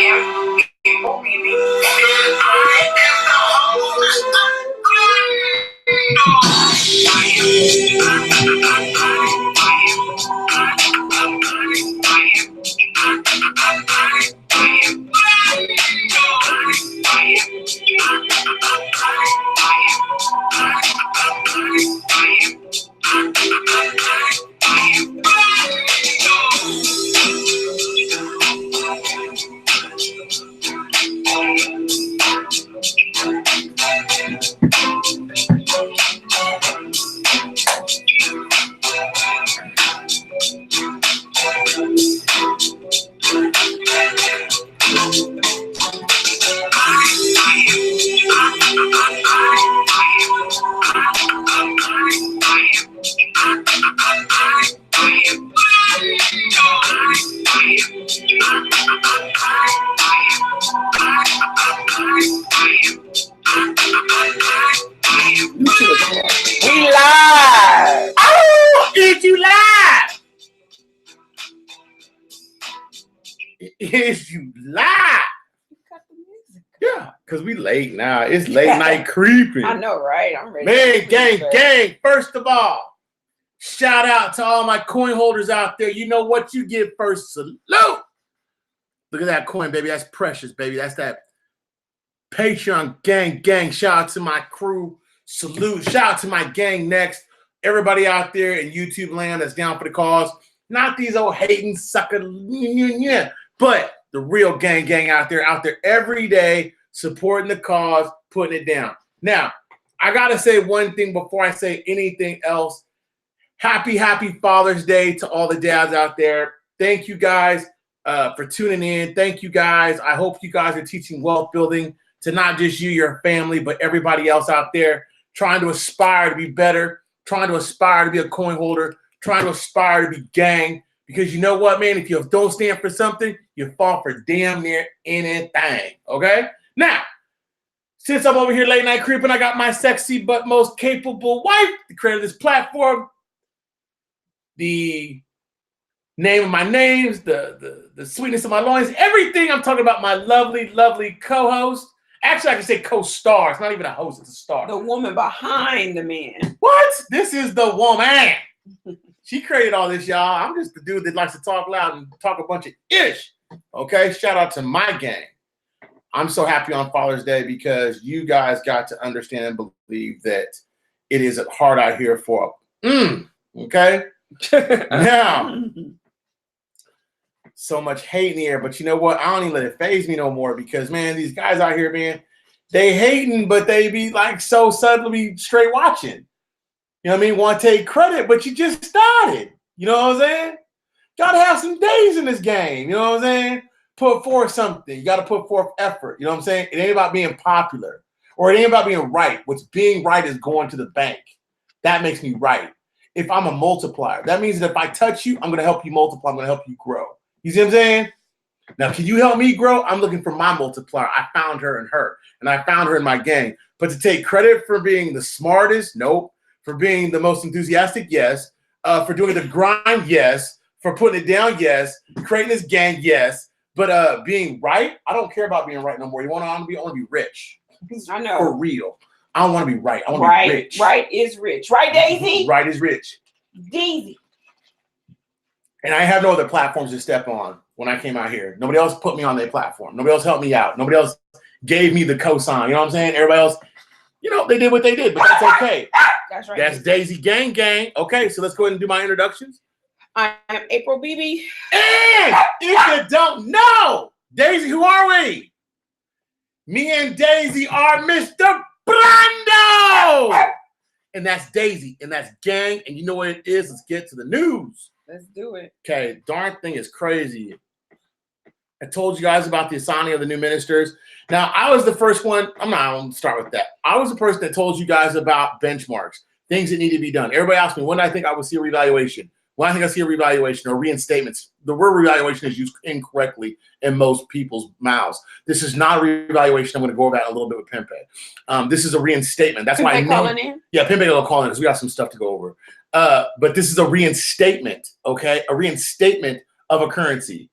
We live. Oh, is you live? Is you live? Yeah, because we late now. It's late night creeping. I know, right? I'm ready. Man, gang. First of all, shout out to all my coin holders out there. You know what you get first. Salute. Look at that coin, baby. That's precious, baby. That's that Pateron gang. Shout out to my crew. Salute. Shout out to my gang next. Everybody out there in YouTube land that's down for the cause. Not these old hating sucker, but the real gang out there every day supporting the cause, putting it down. Now, I got to say one thing before I say anything else. Happy Father's Day to all the dads out there. Thank you guys for tuning in. Thank you guys. I hope you guys are teaching wealth building to not just you, your family, but everybody else out there trying to aspire to be better, trying to aspire to be a coin holder, trying to aspire to be gang. Because you know what, man? If you don't stand for something, you fall for damn near anything, okay? Now, since I'm over here late night creeping, I got my sexy but most capable wife, the creator of this platform, the name of my names, the sweetness of my loins, everything. I'm talking about my lovely co-host. Actually, I can say co-star. It's not even a host, it's a star. The woman behind the man. What? This is the woman. She created all this, y'all. I'm just the dude that likes to talk loud and talk a bunch of ish. Okay? Shout out to my gang. I'm so happy on Father's Day because you guys got to understand and believe that it is hard out here for okay? Now, so much hate in the air, but you know what? I don't even let it faze me no more because, man, these guys out here, man, they hating, but they be like so subtly straight watching. You know what I mean? Want to take credit, but you just started. You know what I'm saying? Got to have some days in this game. You know what I'm saying? Put forth something. You got to put forth effort. You know what I'm saying? It ain't about being popular or it ain't about being right. What's being right is going to the bank. That makes me right. If I'm a multiplier, that means that if I touch you, I'm going to help you multiply. I'm going to help you grow. You see what I'm saying? Now, can you help me grow? I'm looking for my multiplier. I found her in her, and I found her in my gang. But to take credit for being the smartest, nope. For being the most enthusiastic, yes. For doing the grind, yes. For putting it down, yes. Creating this gang, yes. But being right, I don't care about being right no more. I want to be rich. I know. For real. I don't want to be right. I want to be rich. Right is rich. Right, Daisy? Right is rich. Daisy. And I have no other platforms to step on when I came out here. Nobody else put me on their platform. Nobody else helped me out. Nobody else gave me the cosign. You know what I'm saying? Everybody else, you know, they did what they did, but that's okay. That's right. That's Daisy gang. Okay, so let's go ahead and do my introductions. I'm April BB. And if you don't know, Daisy, who are we? Me and Daisy are Mr. Brando. And that's Daisy, and that's gang. And you know what it is? Let's get to the news. Let's do it. Okay, darn thing is crazy. I told you guys about the assigning of the new ministers. Now, I was the first one. I'm not going to start with that. I was the person that told you guys about benchmarks, things that need to be done. Everybody asked me, when do I think I will see a reevaluation? When I think I see a reevaluation or reinstatements. The word reevaluation is used incorrectly in most people's mouths. This is not a reevaluation. I'm going to go over that a little bit with Pimpe. This is a reinstatement. That's why I know. Yeah, Pimpe will call in because we got some stuff to go over. But this is a reinstatement, okay? A reinstatement of a currency.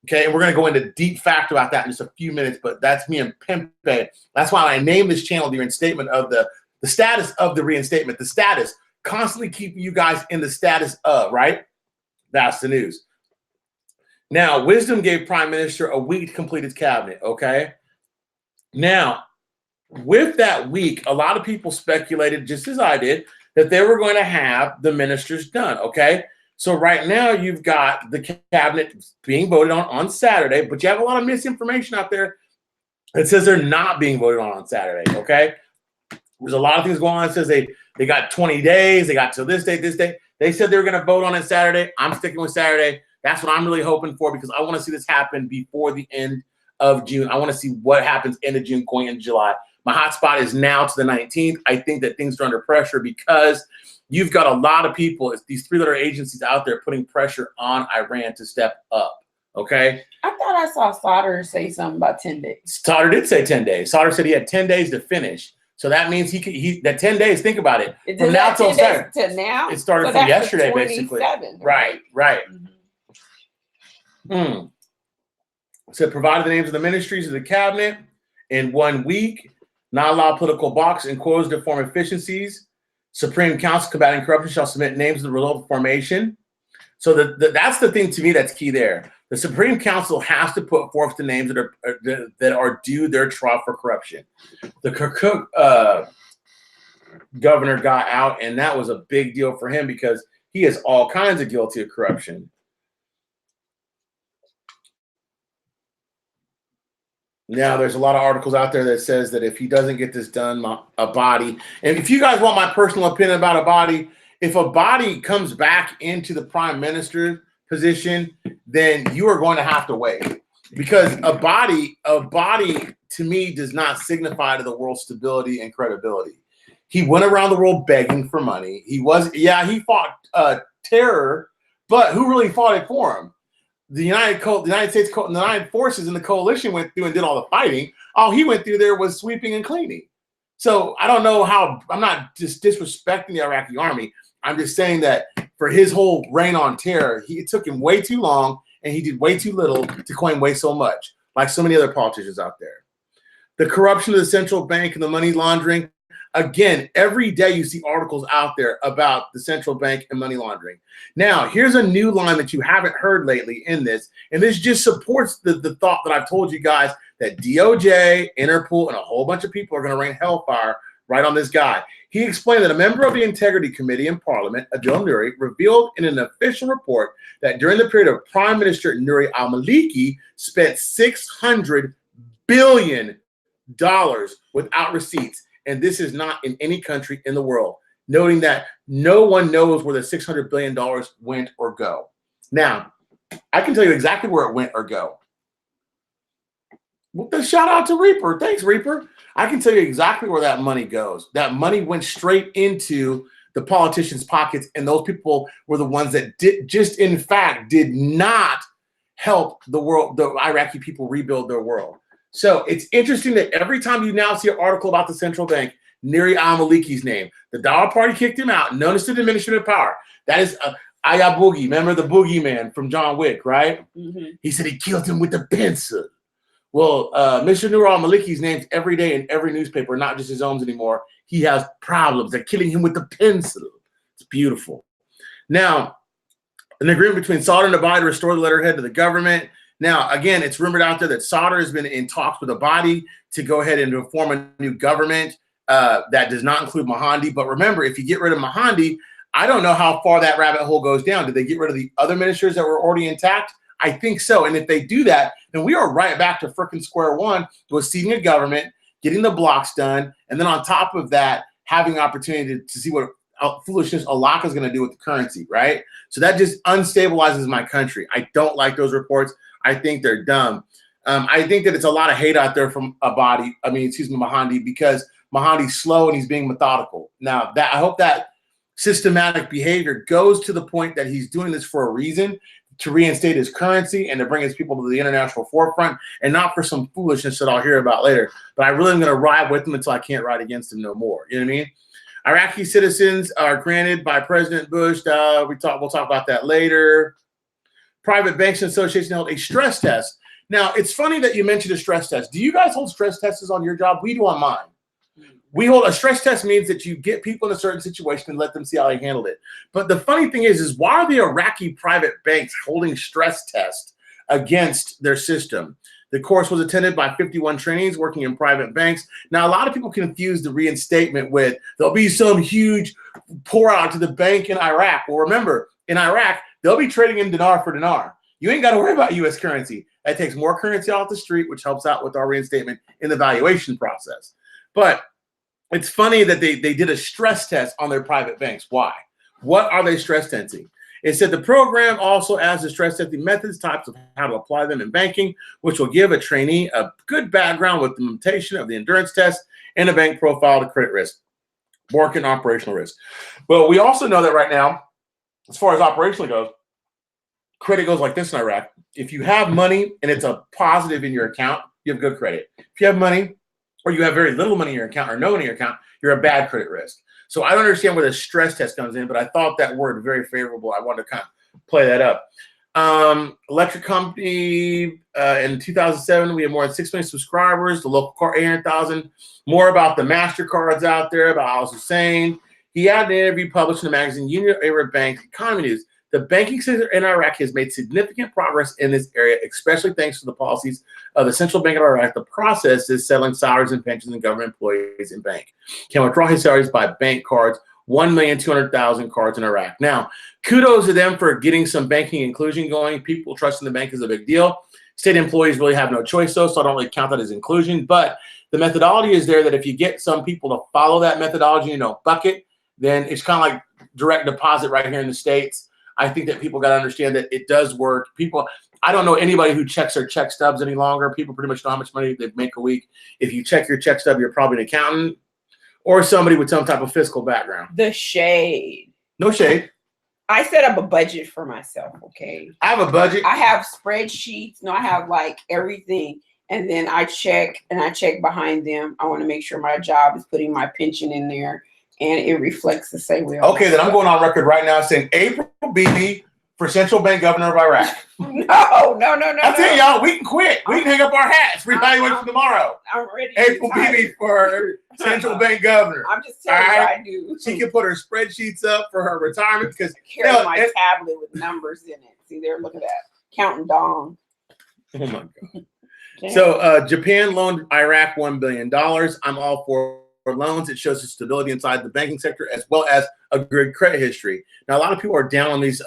Okay, and we're going to go into deep fact about that in just a few minutes, but that's me and Pempe. That's why I named this channel the Reinstatement of the status of the reinstatement. The status, constantly keeping you guys in the status of, right? That's the news. Now, Wisdom gave Prime Minister a week to complete his cabinet, okay? Now, with that week, a lot of people speculated, just as I did, that they were going to have the ministers done, okay? So right now you've got the cabinet being voted on Saturday, but you have a lot of misinformation out there that says they're not being voted on Saturday, okay? There's a lot of things going on. It says they got 20 days, they got till this day, this day. They said they were going to vote on it Saturday. I'm sticking with Saturday. That's what I'm really hoping for because I want to see this happen before the end of June. I want to see what happens end of June going into July. My hotspot is now to the 19th. I think that things are under pressure because you've got a lot of people, it's these three-letter agencies out there putting pressure on Iran to step up, okay? I thought I saw Sauter say something about 10 days. Sauter did say 10 days. Sauter said he had 10 days to finish. So that means that 10 days, think about it. From now till Saturday. To now? It started from yesterday, basically. Right. Mm-hmm. So provided the names of the ministries of the cabinet in 1 week, not allow political box and quotas to form efficiencies. Supreme Council combating corruption shall submit names of the result of formation. So that's the thing to me that's key there. The Supreme Council has to put forth the names that are due their trial for corruption. The Kirkuk governor got out, and that was a big deal for him because he is all kinds of guilty of corruption. Now, there's a lot of articles out there that says that if he doesn't get this done, Abadi, and if you guys want my personal opinion about Abadi, if Abadi comes back into the prime minister position, then you are going to have to wait because Abadi to me does not signify to the world stability and credibility. He went around the world begging for money. He fought terror, but who really fought it for him? The United States, the United Forces and the coalition went through and did all the fighting. All he went through there was sweeping and cleaning. So I don't know how, I'm not just disrespecting the Iraqi army. I'm just saying that for his whole reign on terror, it took him way too long and he did way too little to claim way so much, like so many other politicians out there. The corruption of the central bank and the money laundering. Again, every day you see articles out there about the central bank and money laundering. Now, here's a new line that you haven't heard lately in this, and this just supports the thought that I've told you guys that DOJ, Interpol, and a whole bunch of people are going to rain hellfire right on this guy. He explained that a member of the Integrity Committee in Parliament, Adil Nuri, revealed in an official report that during the period of Prime Minister Nuri al-Maliki spent $600 billion without receipts. And this is not in any country in the world, noting that no one knows where the $600 billion went or go. Now, I can tell you exactly where it went or go. Well, shout out to Reaper. Thanks, Reaper. I can tell you exactly where that money goes. That money went straight into the politicians' pockets, and those people were the ones that did not help the world, the Iraqi people rebuild their world. So it's interesting that every time you now see an article about the central bank, Nuri al-Maliki's name, the Dollar Party kicked him out, known as the diminishment of power. That is Aya Boogie. Remember the boogeyman from John Wick, right? Mm-hmm. He said he killed him with a pencil. Well, Mr. Nuri al-Maliki's name's every day in every newspaper, not just his own anymore. He has problems. They're killing him with the pencil. It's beautiful. Now, an agreement between Sauter and Abadi to restore the letterhead to the government. Now, again, it's rumored out there that Sauter has been in talks with Abadi to go ahead and form a new government that does not include Mahandi. But remember, if you get rid of Mahandi, I don't know how far that rabbit hole goes down. Did they get rid of the other ministers that were already intact? I think so. And if they do that, then we are right back to frickin' square one with seating a government, getting the blocks done, and then on top of that, having the opportunity to see what foolishness Alaka is going to do with the currency, right? So that just unstabilizes my country. I don't like those reports. I think they're dumb. I think that it's a lot of hate out there from Mahandi, because Mahandi's slow and he's being methodical. Now, I hope that systematic behavior goes to the point that he's doing this for a reason, to reinstate his currency and to bring his people to the international forefront, and not for some foolishness that I'll hear about later. But I really am going to ride with him until I can't ride against him no more. You know what I mean? Iraqi citizens are granted by President Bush. We'll talk about that later. Private Banks Association held a stress test. Now, it's funny that you mentioned a stress test. Do you guys hold stress tests on your job? We do on mine. We hold a stress test means that you get people in a certain situation and let them see how they handled it. But the funny thing is why are the Iraqi private banks holding stress tests against their system? The course was attended by 51 trainees working in private banks. Now, a lot of people confuse the reinstatement with there'll be some huge pour out to the bank in Iraq. Well, remember, in Iraq, they'll be trading in dinar for dinar. You ain't got to worry about U.S. currency. That takes more currency off the street, which helps out with our reinstatement in the valuation process. But it's funny that they did a stress test on their private banks. Why? What are they stress testing? It said the program also adds the stress testing methods, types of how to apply them in banking, which will give a trainee a good background with the implementation of the endurance test and a bank profile to credit risk, work and operational risk. But we also know that right now, as far as operationally goes, credit goes like this in Iraq. If you have money and it's a positive in your account, you have good credit. If you have money or you have very little money in your account or no money in your account, you're a bad credit risk. So I don't understand where the stress test comes in, but I thought that word very favorable. I wanted to kind of play that up. Electric company in 2007, we had more than 6 million subscribers. The local car, 800,000. More about the MasterCards out there, about Al Hussein. He had an interview published in the magazine Union Arab Bank Economy News. The banking sector in Iraq has made significant progress in this area, especially thanks to the policies of the Central Bank of Iraq. The process is settling salaries and pensions and government employees in bank can withdraw his salaries by bank cards, 1,200,000 cards in Iraq. Now, kudos to them for getting some banking inclusion going. People trusting the bank is a big deal. State employees really have no choice, though, so I don't really count that as inclusion. But the methodology is there that if you get some people to follow that methodology, bucket, then it's kind of like direct deposit right here in the States. I think that people got to understand that it does work. I don't know anybody who checks their check stubs any longer. People pretty much know how much money they make a week. If you check your check stub, you're probably an accountant or somebody with some type of fiscal background. The shade. No shade. I set up a budget for myself, okay? I have a budget. I have spreadsheets. No, I have like everything. And then I check behind them. I want to make sure my job is putting my pension in there. And it reflects the same way. Okay, then I'm going on record right now saying April Beebe for Central Bank Governor of Iraq. No. I'm telling y'all, we can quit. We can hang up our hats. Reevaluation tomorrow. I'm ready. April Beebe for Central Bank Governor. I'm just telling you I do. She can put her spreadsheets up for her retirement because carry my tablet with numbers in it. See there, look at that. Counting down. Oh my God. So Japan loaned Iraq $1 billion. I'm all for loans. It shows the stability inside the banking sector as well as a good credit history. Now, a lot of people are down on these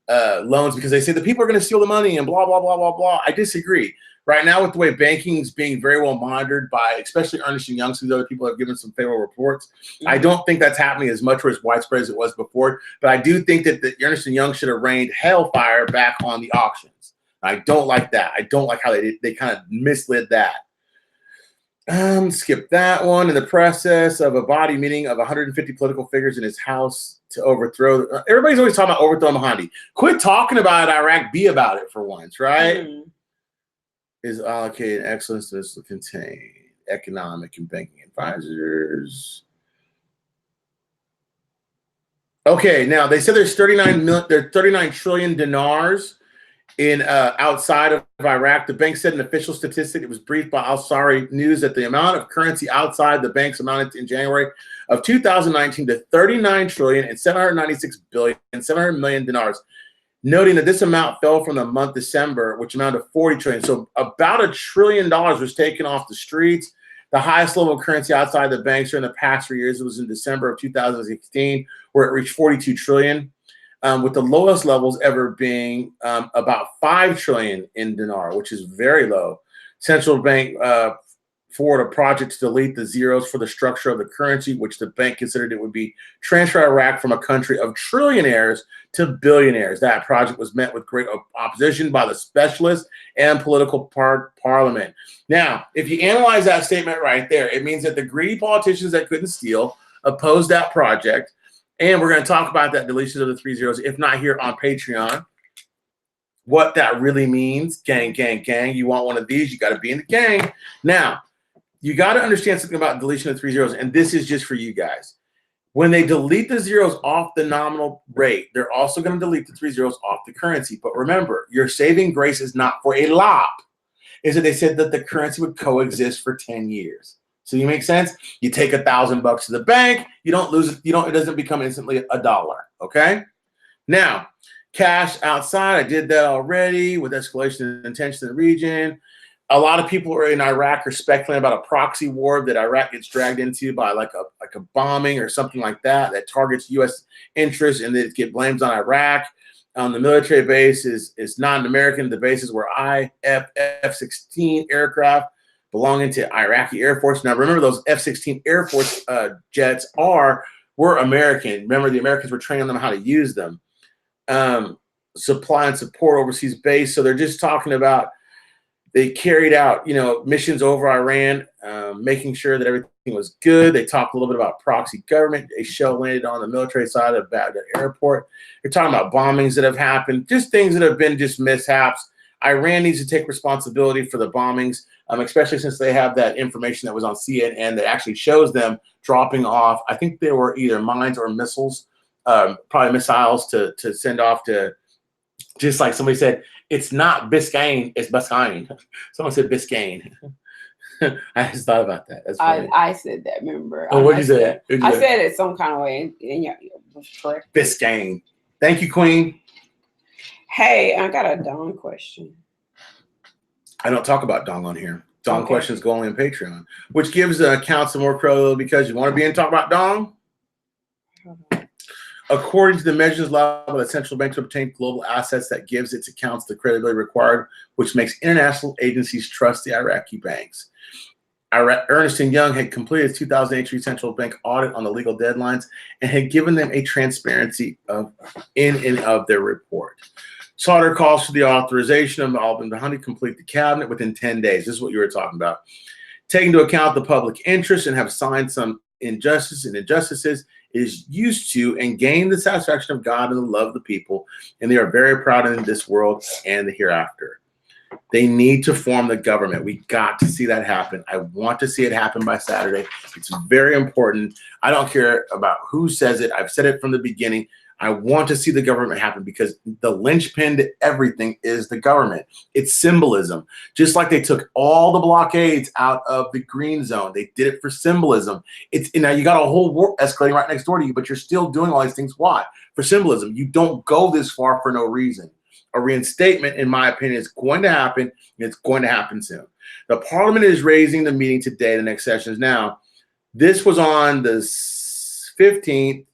loans because they say the people are going to steal the money and blah, blah, blah, blah, blah. I disagree. Right now, with the way banking is being very well monitored by especially Ernst & Young, so other people have given some favorable reports. I don't think that's happening as much or as widespread as it was before, but I do think that the Ernst & Young should have rained hellfire back on the auctions. I don't like that. I don't like how they kind of misled that. Skip that one. In the process of a body meeting of 150 political figures in his house to overthrow. Everybody's always talking about overthrowing Mahdi. Quit talking about Iraq. Be about it for once, right? Is allocated excellence to contain economic and banking advisors. Okay, now they said there's 39 trillion dinars in outside of Iraq. The bank said an official statistic. It was briefed by Al-Sari News that the amount of currency outside the banks amounted in January of 2019 to 39 trillion and 796 billion and 700 million dinars, noting that this amount fell from the month December, which amounted to 40 trillion. So about $1 trillion was taken off the streets. The highest level of currency outside the banks during the past 3 years was in December of 2016, where it reached 42 trillion. With the lowest levels ever being about 5 trillion in dinar, which is very low. Central Bank forward a project to delete the zeros for the structure of the currency, which the bank considered it would be transfer Iraq from a country of trillionaires to billionaires. That project was met with great opposition by the specialists and political parliament. Now, if you analyze that statement right there, it means that the greedy politicians that couldn't steal opposed that project. And we're going to talk about that deletion of the 3 zeros, if not here on Patreon. What that really means. Gang, gang, gang. You want one of these, you got to be in the gang. Now, you got to understand something about deletion of 3 zeros, and this is just for you guys. When they delete the zeros off the nominal rate, they're also going to delete the 3 zeros off the currency. But remember, your saving grace is not for a lot. Is that they said that the currency would coexist for 10 years. So you make sense? You take $1,000 to the bank, you don't lose it, it doesn't become instantly $1. Okay? Now, cash outside, I did that already with escalation and tension in the region. A lot of people in Iraq are speculating about a proxy war that Iraq gets dragged into by like a bombing or something like that targets U.S. interests and that get blames on Iraq. The military base is non-American. The bases were F-16 aircraft belonging to Iraqi Air Force. Now, remember those F-16 Air Force jets were American. Remember, the Americans were training them how to use them. Supply and support overseas base. So they're just talking about they carried out, missions over Iran, making sure that everything was good. They talked a little bit about proxy government. A shell landed on the military side of Baghdad airport. They're talking about bombings that have happened, just things that have been just mishaps. Iran needs to take responsibility for the bombings, especially since they have that information that was on CNN that actually shows them dropping off. I think they were either mines or missiles, probably missiles to send off to, just like somebody said, it's not Biscayne, it's Biscayne. Someone said Biscayne. I just thought about that. That's funny. I said that, remember? Oh, what'd you say? I said it some kind of way. And yeah, it was correct. Biscayne. Thank you, Queen. Hey, I got a Dawn question. I don't talk about Dong on here. Dong questions go only on Patreon, which gives accounts some more credibility because you want to be in talk about Dong? According to the measures allowed by the central bank to obtain global assets, that gives its accounts the credibility required, which makes international agencies trust the Iraqi banks. Ernst & Young had completed its 2008 central bank audit on the legal deadlines and had given them a transparency of their report. Sauder calls for the authorization of al-Bahani to complete the cabinet within 10 days. This is what you were talking about. Take into account the public interest and have signed some injustices is used to and gain the satisfaction of God and the love of the people, and they are very proud in this world and the hereafter. They need to form the government. We got to see that happen. I want to see it happen by Saturday. It's very important. I don't care about who says it. I've said it from the beginning. I want to see the government happen because the linchpin to everything is the government. It's symbolism. Just like they took all the blockades out of the green zone. They did it for symbolism. Now you got a whole war escalating right next door to you, but you're still doing all these things. Why? For symbolism. You don't go this far for no reason. A reinstatement, in my opinion, is going to happen, and it's going to happen soon. The parliament is raising the meeting today. The next session is now. This was on the 15th.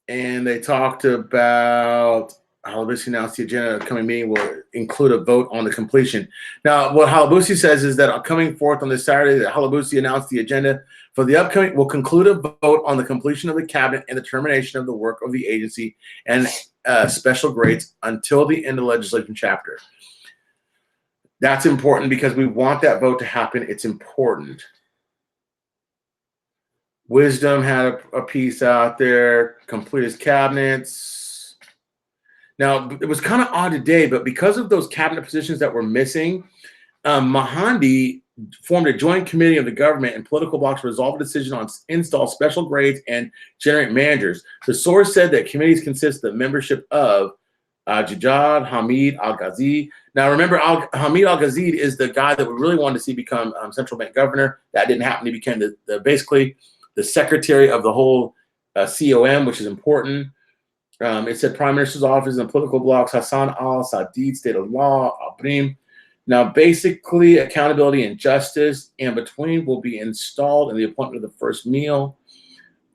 And they talked about Halabusi announced the agenda of the coming meeting will include a vote on the completion. Now, what Halabusi says is that coming forth on this Saturday, that Halabusi announced the agenda for the upcoming will conclude a vote on the completion of the cabinet and the termination of the work of the agency and special grades until the end of the legislation chapter. That's important because we want that vote to happen. It's important. Wisdom had a piece out there, complete his cabinets. Now, it was kind of odd today, but because of those cabinet positions that were missing, Mahandi formed a joint committee of the government and political blocs to resolve a decision on install special grades and generate managers. The source said that committees consist of the membership of Jajad Hamid Al-Ghazi. Now, remember, Hamid Al-Ghazi is the guy that we really wanted to see become central bank governor. That didn't happen. He became basically the secretary of the whole COM, which is important. It said Prime Minister's office and political blocs, Hassan al-Sadid, State of Law, Abrim. Now, basically, accountability and justice and between will be installed in the appointment of the first meal.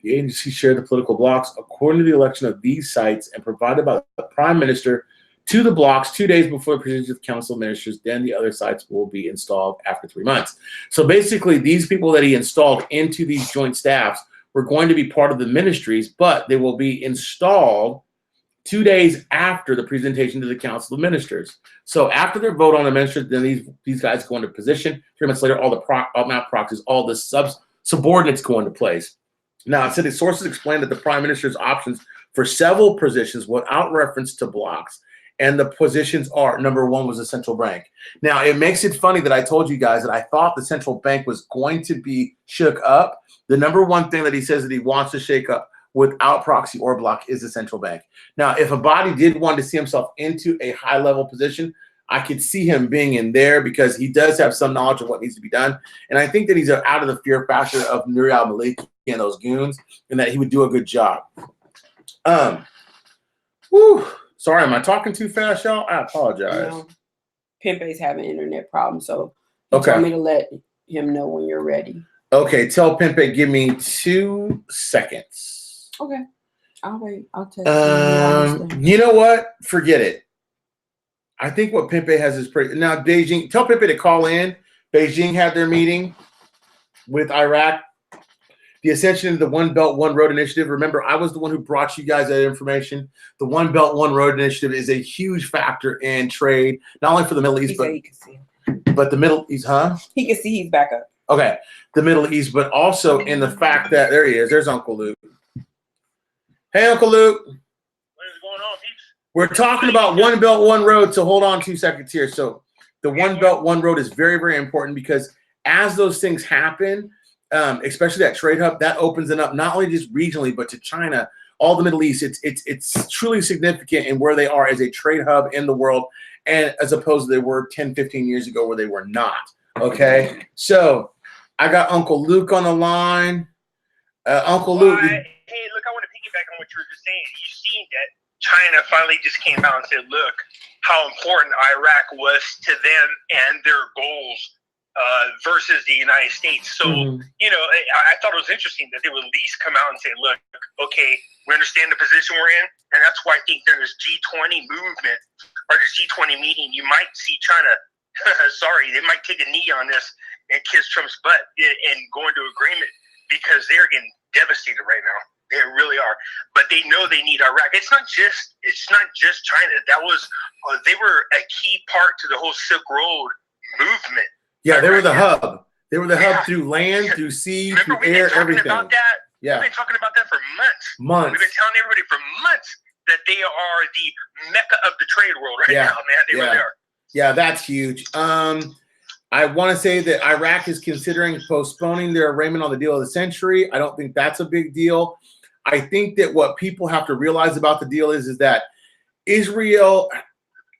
The agency shared the political blocs according to the election of these sites and provided by the Prime Minister to the blocks 2 days before the presentation of the Council of Ministers. Then the other sites will be installed after 3 months. So basically, these people that he installed into these joint staffs were going to be part of the ministries, but they will be installed 2 days after the presentation to the Council of Ministers. So after their vote on the ministers, then these guys go into position. 3 months later, all the subordinates go into place. Now, it said the sources explained that the Prime Minister's options for several positions without reference to blocks And the positions are, number one was the central bank. Now, it makes it funny that I told you guys that I thought the central bank was going to be shook up. The number one thing that he says that he wants to shake up without proxy or block is the central bank. Now, if a body did want to see himself into a high-level position, I could see him being in there because he does have some knowledge of what needs to be done. And I think that he's out of the fear factor of Nuri al-Maliki and those goons, and that he would do a good job. Sorry, am I talking too fast, y'all? I apologize. No. Pimpe's having internet problems, so he Okay. told me to let him know when you're ready. Okay, tell Pimpe, give me 2 seconds. Okay. I'll wait. I'll text him. You know what? Forget it. I think what Pimpe has is pretty. Now, Beijing, tell Pimpe to call in. Beijing had their meeting with Iraq. The ascension of the One Belt, One Road initiative. Remember, I was the one who brought you guys that information. The One Belt, One Road initiative is a huge factor in trade, not only for the Middle East, but the Middle East, huh? He can see he's back up. Okay, the Middle East, but also in the fact that, there he is. There's Uncle Luke. Hey, Uncle Luke. What is going on, peeps? We're talking about One Belt, One Road, so hold on 2 seconds here. So the One Belt, One Road is very, very important because as those things happen, especially that trade hub, that opens it up not only just regionally, but to China, all the Middle East. It's truly significant in where they are as a trade hub in the world, and as opposed to they were 10, 15 years ago where they were not. Okay, so I got Uncle Luke on the line. Uncle Luke. Hey, look, I want to piggyback on what you were just saying. You seen that China finally just came out and said, look, how important Iraq was to them and their goals versus the United States. So, you know, I thought it was interesting that they would at least come out and say, look, okay, we understand the position we're in, and that's why I think during this G20 movement or this G20 meeting, you might see China, sorry, they might take a knee on this and kiss Trump's butt and go into agreement because they're getting devastated right now. They really are, but they know they need Iraq. It's not just China. That was they were a key part to the whole Silk Road movement. Yeah, they were the hub. They were the hub through land, through sea, Remember, through air, everything. About that? Yeah, we've been talking about that for months. Months. We've been telling everybody for months that they are the mecca of the trade world right now, man. They really are. Yeah, that's huge. I want to say that Iraq is considering postponing their arraignment on the deal of the century. I don't think that's a big deal. I think that what people have to realize about the deal is that Israel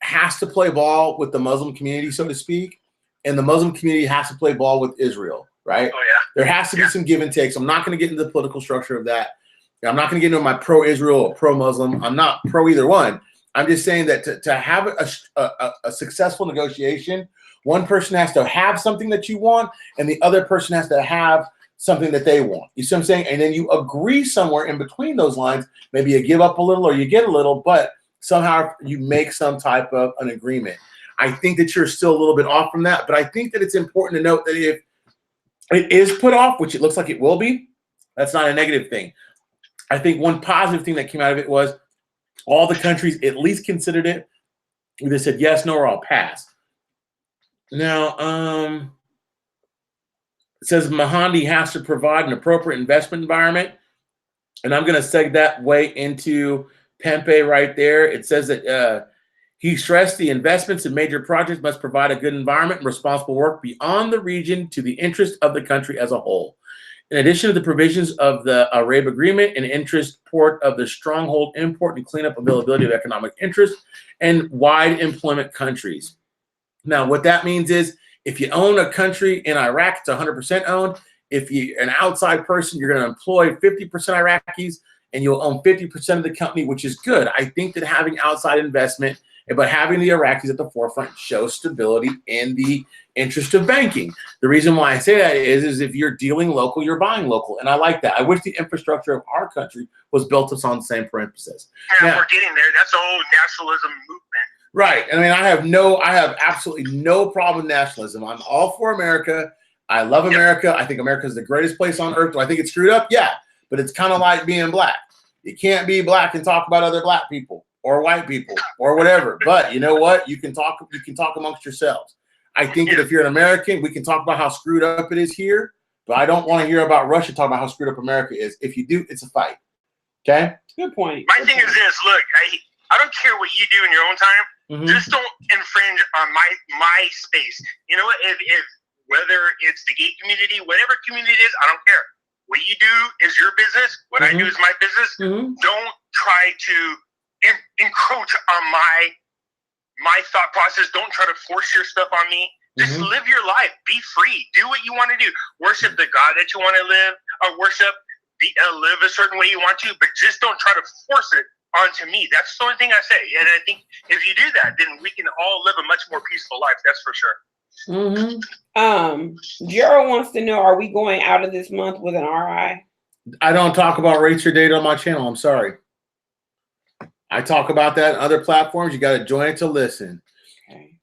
has to play ball with the Muslim community, so to speak, and the Muslim community has to play ball with Israel, right? Oh, yeah. There has to be some give and take. So I'm not going to get into the political structure of that. I'm not going to get into my pro-Israel or pro-Muslim. I'm not pro either one. I'm just saying that to have a successful negotiation, one person has to have something that you want, and the other person has to have something that they want. You see what I'm saying? And then you agree somewhere in between those lines. Maybe you give up a little or you get a little, but somehow you make some type of an agreement. I think that you're still a little bit off from that, but I think that it's important to note that if it is put off, which it looks like it will be, that's not a negative thing. I think one positive thing that came out of it was all the countries at least considered it. They said yes, no, or I'll pass. Now, it says Mahdi has to provide an appropriate investment environment. And I'm going to seg that way into Pempe right there. It says that he stressed the investments in major projects must provide a good environment and responsible work beyond the region to the interest of the country as a whole. In addition to the provisions of the Arab Agreement, an interest port of the stronghold import and cleanup availability of economic interest and wide employment countries. Now, what that means is if you own a country in Iraq, it's 100% owned. If you're an outside person, you're going to employ 50% Iraqis and you'll own 50% of the company, which is good. I think that having outside investment, but having the Iraqis at the forefront shows stability in the interest of banking. The reason why I say that is if you're dealing local, you're buying local. And I like that. I wish the infrastructure of our country was built on the same premises. Yeah, we're getting there. That's the whole nationalism movement. Right. I mean, I have absolutely no problem with nationalism. I'm all for America. I love America. I think America is the greatest place on earth. Do I think it's screwed up? Yeah. But it's kind of like being black. You can't be black and talk about other black people or white people or whatever. But you know what? You can talk amongst yourselves. I think that if you're an American, we can talk about how screwed up it is here. But I don't want to hear about Russia talking about how screwed up America is. If you do, it's a fight. Okay? Good point. My thing is this. Look, I don't care what you do in your own time. Just don't infringe on my space. You know what? If whether it's the gay community, whatever community it is, I don't care. What you do is your business. What I do is my business. Don't try to encroach on my thought process. Don't try to force your stuff on me. Just live your life. Be free. Do what you want to do. Worship the God that you want to live, or worship, live a certain way you want to, but just don't try to force it onto me. That's the only thing I say. And I think if you do that, then we can all live a much more peaceful life. That's for sure. Gerald wants to know, are we going out of this month with an RI? I don't talk about rates or data on my channel. I'm sorry. I talk about that on other platforms. You got to join it to listen. Okay.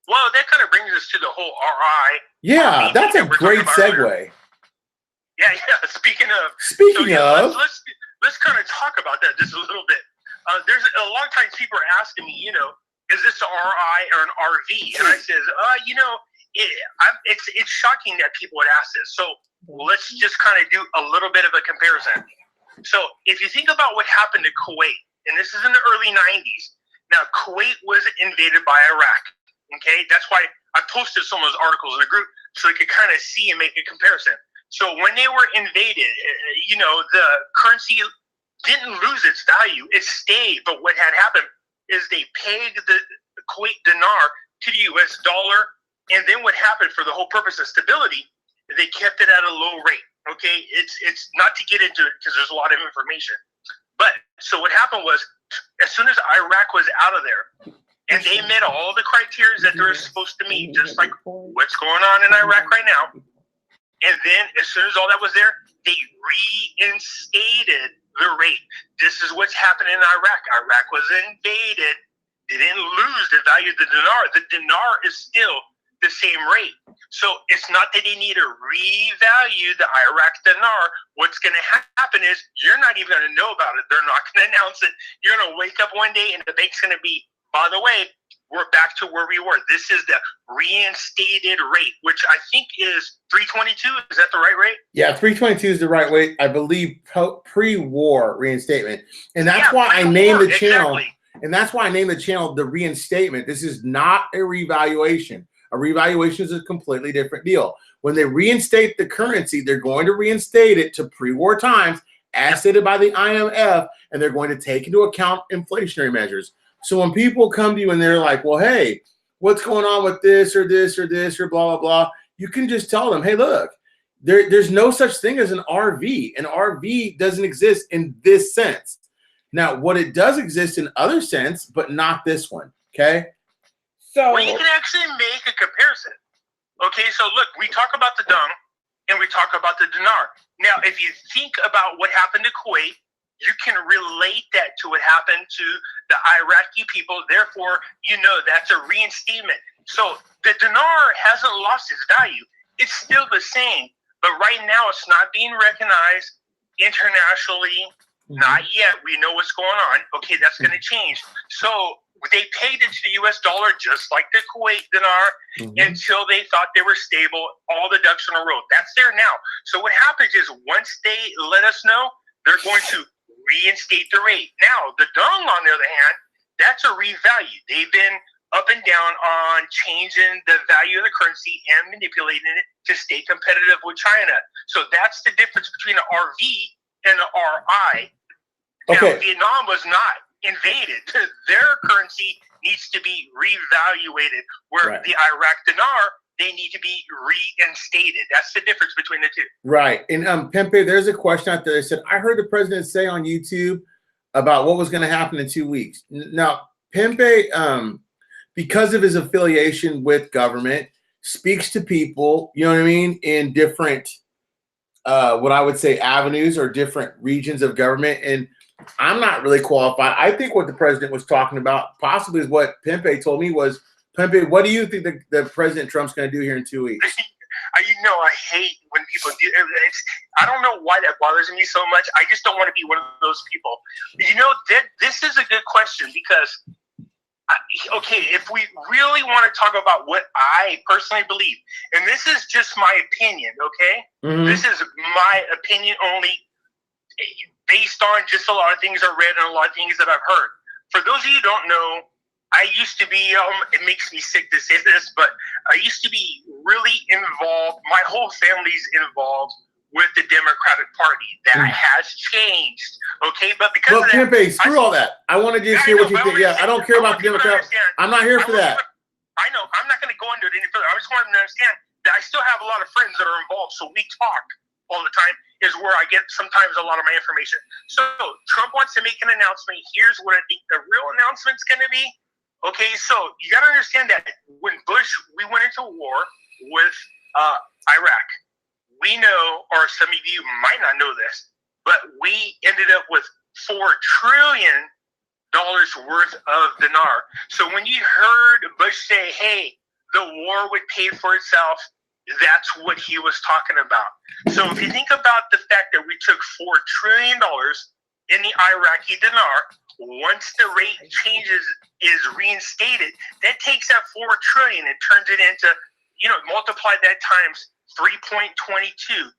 Well, that kind of brings us to the whole RI. Yeah, that's a great segue. Earlier. Yeah. Speaking of, let's kind of talk about that just a little bit. There's a lot of times people are asking me, is this an RI or an RV? And I says, it's shocking that people would ask this. So let's just kind of do a little bit of a comparison. So if you think about what happened to Kuwait, and this is in the early 90s. Now, Kuwait was invaded by Iraq. Okay, that's why I posted some of those articles in the group so you could kind of see and make a comparison. So when they were invaded, the currency didn't lose its value; it stayed. But what had happened is they pegged the Kuwait dinar to the U.S. dollar, and then what happened for the whole purpose of stability, they kept it at a low rate. Okay, it's not to get into it because there's a lot of information. But so what happened was, as soon as Iraq was out of there, and they met all the criteria that they're supposed to meet, just like what's going on in Iraq right now. And then as soon as all that was there, they reinstated the rate. This is what's happening in Iraq. Iraq was invaded. They didn't lose the value of the dinar. The dinar is still the same rate. So it's not that they need to revalue the Iraq dinar. What's going to happen is you're not even going to know about it. They're not going to announce it. You're going to wake up one day and the bank's going to be, by the way, we're back to where we were. This is the reinstated rate, which I think is 322. Is that the right rate? Yeah, 322 is the right rate. I believe pre-war reinstatement. And that's why I named the channel. Exactly. And that's why I named the channel the Reinstatement. This is not a revaluation. A revaluation is a completely different deal. When they reinstate the currency, they're going to reinstate it to pre-war times, as stated by the IMF, and they're going to take into account inflationary measures. So when people come to you and they're like, well, hey, what's going on with this or this or this or blah, blah, blah, you can just tell them, hey, look, there's no such thing as an RV. An RV doesn't exist in this sense. Now, what it does exist in other sense, but not this one, okay? So well, you can actually make a comparison. Okay, so look, we talk about the dirham and we talk about the dinar. Now, if you think about what happened to Kuwait, you can relate that to what happened to the Iraqi people. Therefore, that's a reinstatement. So the dinar hasn't lost its value. It's still the same. But right now, it's not being recognized internationally. Not yet. We know what's going on. Okay, that's going to change. So they paid it to the U.S. dollar just like the Kuwait dinar until they thought they were stable. All the ducks in a row. That's there now. So what happens is once they let us know, they're going to reinstate the rate. Now, the dirham, on the other hand, that's a revalue. They've been up and down on changing the value of the currency and manipulating it to stay competitive with China. So that's the difference between an RV and an RI. Now, Vietnam was not invaded. Their currency needs to be revaluated, where the Iraq dinar, they need to be reinstated. That's the difference between the two. Right. And Pempe, there's a question out there that said, I heard the president say on YouTube about what was going to happen in 2 weeks. Now, Pempe, because of his affiliation with government, speaks to people, you know what I mean, in different, what I would say, avenues or different regions of government. And I'm not really qualified. I think what the president was talking about possibly is what Pempe told me was, Pempe, what do you think the President Trump's going to do here in 2 weeks? I hate when people do it. I don't know why that bothers me so much. I just don't want to be one of those people. This is a good question because, if we really want to talk about what I personally believe, and this is just my opinion, okay? This is my opinion only based on just a lot of things I read and a lot of things that I've heard. for those of you who don't know, I used to be, it makes me sick to say this, but I used to be really involved. My whole family's involved with the Democratic Party. That has changed, okay? But because of that, Kempe, screw all that. I want to just hear what you think. Yeah, I don't care about the Democrats. I'm not here for that. I know. I'm not going to go into it any further. I just want them to understand that I still have a lot of friends that are involved, so we talk all the time is where I get sometimes a lot of my information. So Trump wants to make an announcement. Here's what I think the real announcement's going to be. Okay, so you got to understand that when we went into war with Iraq, we know, or some of you might not know this, but we ended up with $4 trillion worth of dinar. So when you heard Bush say, hey, the war would pay for itself, that's what he was talking about. So if you think about the fact that we took $4 trillion in the Iraqi dinar, once the rate changes is reinstated, that takes that $4 trillion and turns it into, multiply that times 3.22.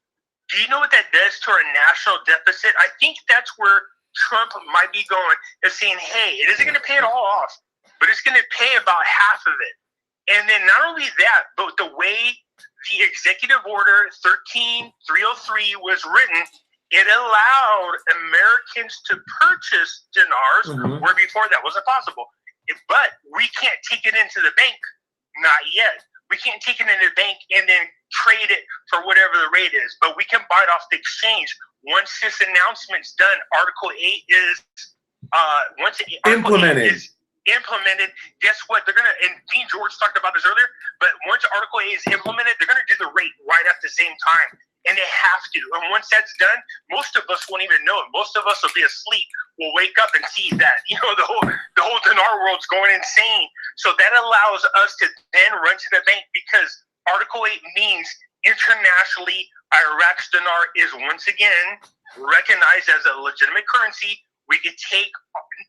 Do you know what that does to our national deficit? I think that's where Trump might be going, is saying, hey, it isn't going to pay it all off, but it's going to pay about half of it. And then not only that, but the way the executive order 13303 was written, it allowed Americans to purchase dinars, where before that wasn't possible. But we can't take it into the bank. Not yet. We can't take it into the bank and then trade it for whatever the rate is. But we can buy it off the exchange. Once this announcement's done, Article 8 is implemented, guess what? They're gonna, and Dean George talked about this earlier, but once Article 8 is implemented, they're gonna do the rate right at the same time. And they have to. And once that's done, most of us won't even know it. Most of us will be asleep. We'll wake up and see that, the whole dinar world's going insane. So that allows us to then run to the bank, because Article 8 means internationally, Iraq's dinar is once again recognized as a legitimate currency. We could take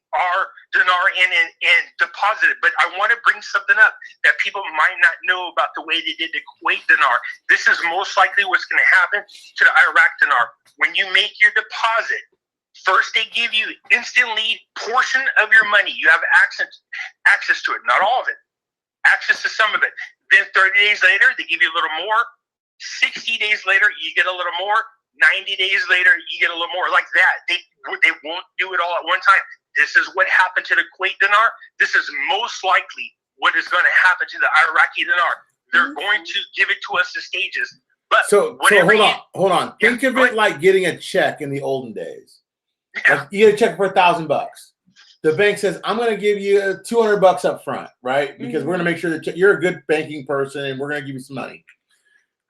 our dinar in and deposit it. But I want to bring something up that people might not know about the way they did the Kuwait dinar. This is most likely what's going to happen to the Iraq dinar. When you make your deposit, first they give you instantly portion of your money. You have access to it, not all of it. Access to some of it. Then 30 days later, they give you a little more. 60 days later, you get a little more. 90 days later, you get a little more. Like that. They won't do it all at one time. This is what happened to the Kuwait dinar. This is most likely what is going to happen to the Iraqi dinar. They're going to give it to us in stages. But so hold on. Think of it like getting a check in the olden days. Yeah. Like you get a check for $1,000. The bank says, I'm going to give you $200 up front, right? Because we're going to make sure that you're a good banking person and we're going to give you some money.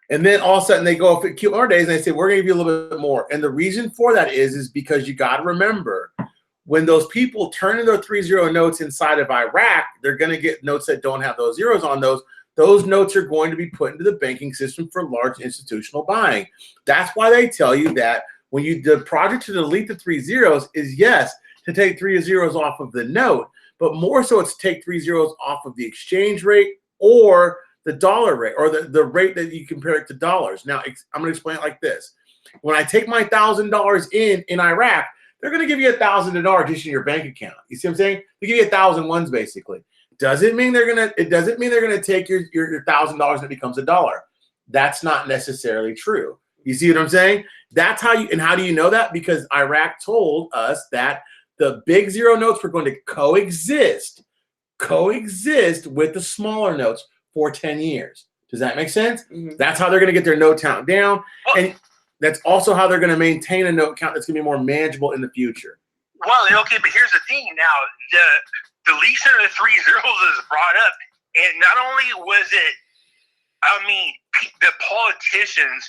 And then all of a sudden they go up at QR days and they say, we're going to give you a little bit more. And the reason for that is because you got to remember, when those people turn in their 3-0 notes inside of Iraq, they're going to get notes that don't have those zeros on those. Those notes are going to be put into the banking system for large institutional buying. That's why they tell you that when the project to delete the 3 zeros is, yes, to take 3 zeros off of the note, but more so it's to take 3 zeros off of the exchange rate or the dollar rate, or the rate that you compare it to dollars. Now, I'm going to explain it like this. When I take my $1,000 in Iraq, they're going to give you 1,000 dinar just in your bank account. You see what I'm saying? They give you 1,000 ones basically. Doesn't mean they're going to take your $1,000 and it becomes $1. That's not necessarily true. You see what I'm saying? That's how you, and how do you know that? Because Iraq told us that the big zero notes were going to coexist with the smaller notes for 10 years. Does that make sense? That's how they're going to get their note count down. And that's also how they're going to maintain a note count that's going to be more manageable in the future. Well, okay, but here's the thing now. The deletion of the 3 zeros is brought up. And not only was it, the politicians,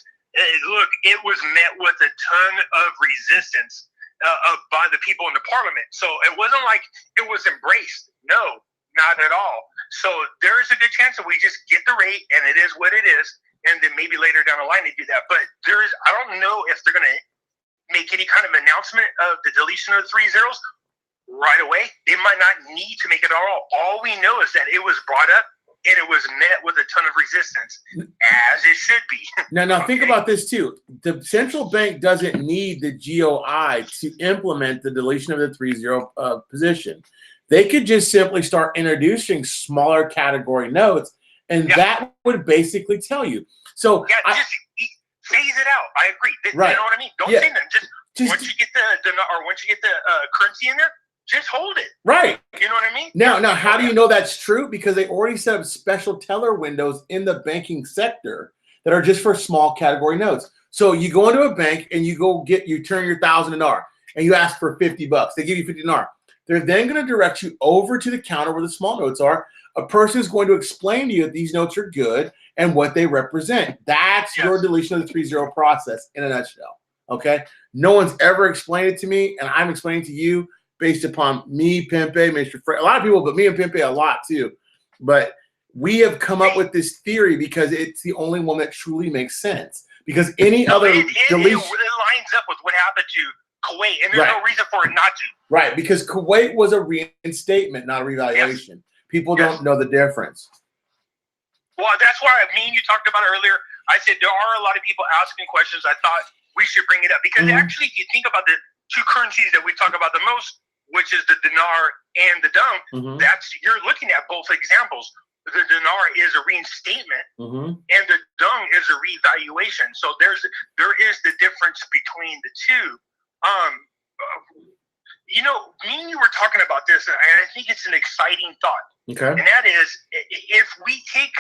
look, it was met with a ton of resistance by the people in the parliament. So it wasn't like it was embraced. No, not at all. So there is a good chance that we just get the rate and it is what it is. And then maybe later down the line they do that. But I don't know if they're going to make any kind of announcement of the deletion of the 3 zeros right away. They might not need to make it at all. All we know is that it was brought up and it was met with a ton of resistance, as it should be. Now think about this too. The central bank doesn't need the GOI to implement the deletion of the 3-0 position. They could just simply start introducing smaller category notes, and that would basically tell you. So just phase it out. I agree. Right. You know what I mean? Don't say nothing. Just once you get the currency in there, just hold it. Right. You know what I mean? Now, how do you know that's true? Because they already set up special teller windows in the banking sector that are just for small category notes. So you go into a bank and you turn your $1,000 dinar and you ask for $50. They give you $50 dinar. They're then going to direct you over to the counter where the small notes are. A person is going to explain to you that these notes are good and what they represent. That's your deletion of the 3-0 process in a nutshell. Okay? No one's ever explained it to me, and I'm explaining to you based upon me, Pempe, Mr. Fred, a lot of people, but me and Pempe a lot too. But we have come up with this theory because it's the only one that truly makes sense. Because any other deletion... It lines up with what happened to Kuwait, and there's no reason for it not to. Right, because Kuwait was a reinstatement, not a revaluation. People don't know the difference. Well, that's why me and you talked about earlier. I said there are a lot of people asking questions. I thought we should bring it up because actually, if you think about the two currencies that we talk about the most, which is the dinar and the dirham, you're looking at both examples. The dinar is a reinstatement, and the dirham is a revaluation. So there is the difference between the two. Me and you were talking about this, and I think it's an exciting thought. Okay. And that is, if we take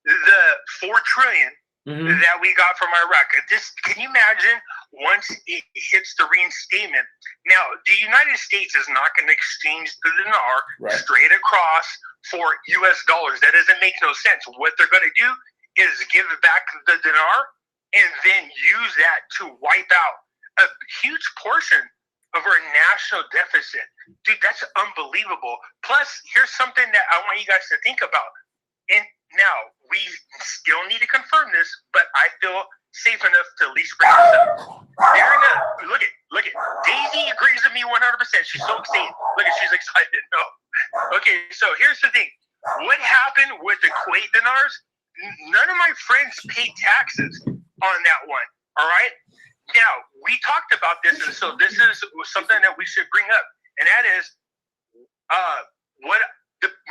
the $4 trillion that we got from Iraq, can you imagine once it hits the reinstatement? Now, the United States is not going to exchange the dinar straight across for U.S. dollars. That doesn't make no sense. What they're going to do is give back the dinar and then use that to wipe out a huge portion of our national deficit. Dude, that's unbelievable. Plus, here's something that I want you guys to think about. And now, we still need to confirm this, but I feel safe enough to at least bring this up. Look at Daisy agrees with me 100%. She's so excited. She's excited. No. Okay, so here's the thing. What happened with the Kuwait dinars? None of my friends paid taxes on that one. All right? Now, we talked about this, and so this is something that we should bring up, and that is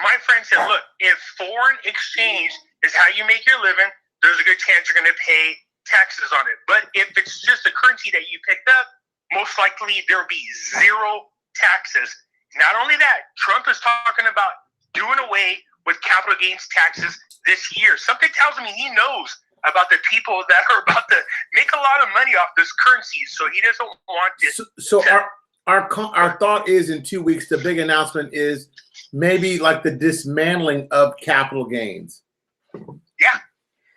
my friend said, look, if foreign exchange is how you make your living, there's a good chance you're going to pay taxes on it. But if it's just a currency that you picked up, most likely there'll be zero taxes. Not only that, Trump is talking about doing away with capital gains taxes this year. Something tells me he knows about the people that are about to make a lot of money off this currency, so he doesn't want it. So our thought is in 2 weeks, the big announcement is maybe like the dismantling of capital gains. Yeah,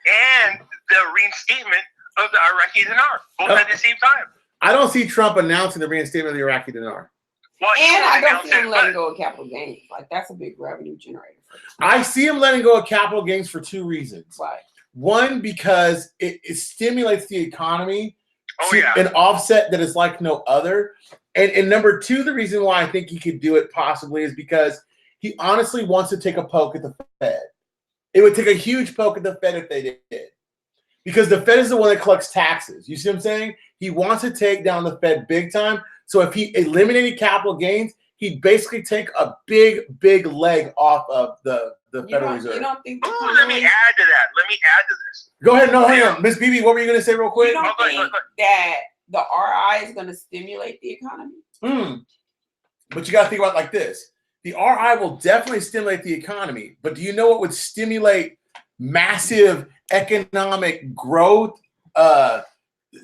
and the reinstatement of the Iraqi dinar, both at the same time. I don't see Trump announcing the reinstatement of the Iraqi dinar. Well, and I don't see him letting go of capital gains. Like, that's a big revenue generator. I see him letting go of capital gains for 2 reasons. Why? One, because it stimulates the economy to an offset that is like no other. And number two, the reason why I think he could do it possibly is because he honestly wants to take a poke at the Fed. It would take a huge poke at the Fed if they did. Because the Fed is the one that collects taxes. You see what I'm saying? He wants to take down the Fed big time. So if he eliminated capital gains, he'd basically take a big leg off of the Federal Reserve. You don't think let me add to this. Go ahead. No, hang on. Miss Bibi, what were you going to say real quick? You don't think that the RI is going to stimulate the economy? But you got to think about it like this. The RI will definitely stimulate the economy. But do you know what would stimulate massive economic growth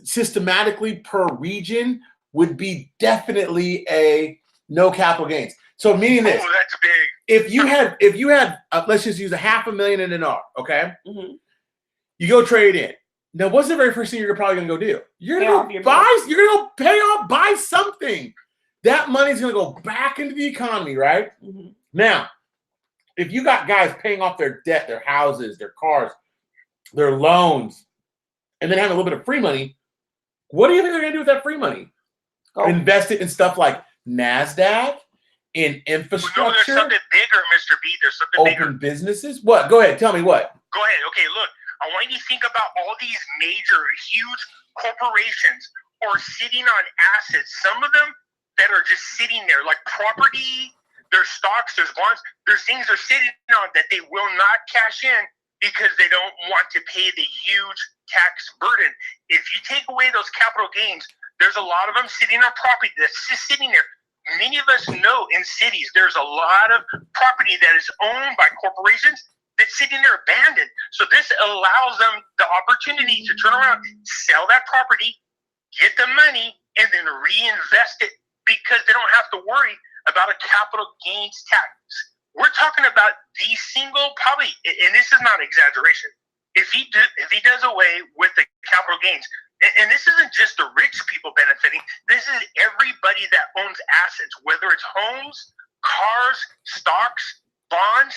systematically per region? Would be definitely a no capital gains. So meaning this. Oh, that's big. If you had let's just use $500,000 in dinar, okay? You go trade in. Now, what's the very first thing you're probably gonna go do? You're gonna go pay off, buy something. That money's gonna go back into the economy, right? Now, if you got guys paying off their debt, their houses, their cars, their loans, and then have a little bit of free money, what do you think they're gonna do with that free money? Invest it in stuff like NASDAQ, in infrastructure. No, there's something bigger, Mr. B. There's something bigger. Open businesses. What? Go ahead. Tell me what. Go ahead. Okay, look. I want you to think about all these major, huge corporations are sitting on assets. Some of them that are just sitting there, like property there's stocks, there's bonds, there's things they're sitting on that they will not cash in because they don't want to pay the huge tax burden. If you take away those capital gains, there's a lot of them sitting on property that's just sitting there. Many of us know in cities there's a lot of property that is owned by corporations that's sitting there abandoned. So this allows them the opportunity to turn around, sell that property, get the money, and then reinvest it because they don't have to worry about a capital gains tax. We're talking about the single, probably, and this is not exaggeration. If he does away with the capital gains, and this isn't just the rich people benefiting, this is everybody that owns assets, whether it's homes, cars, stocks, bonds.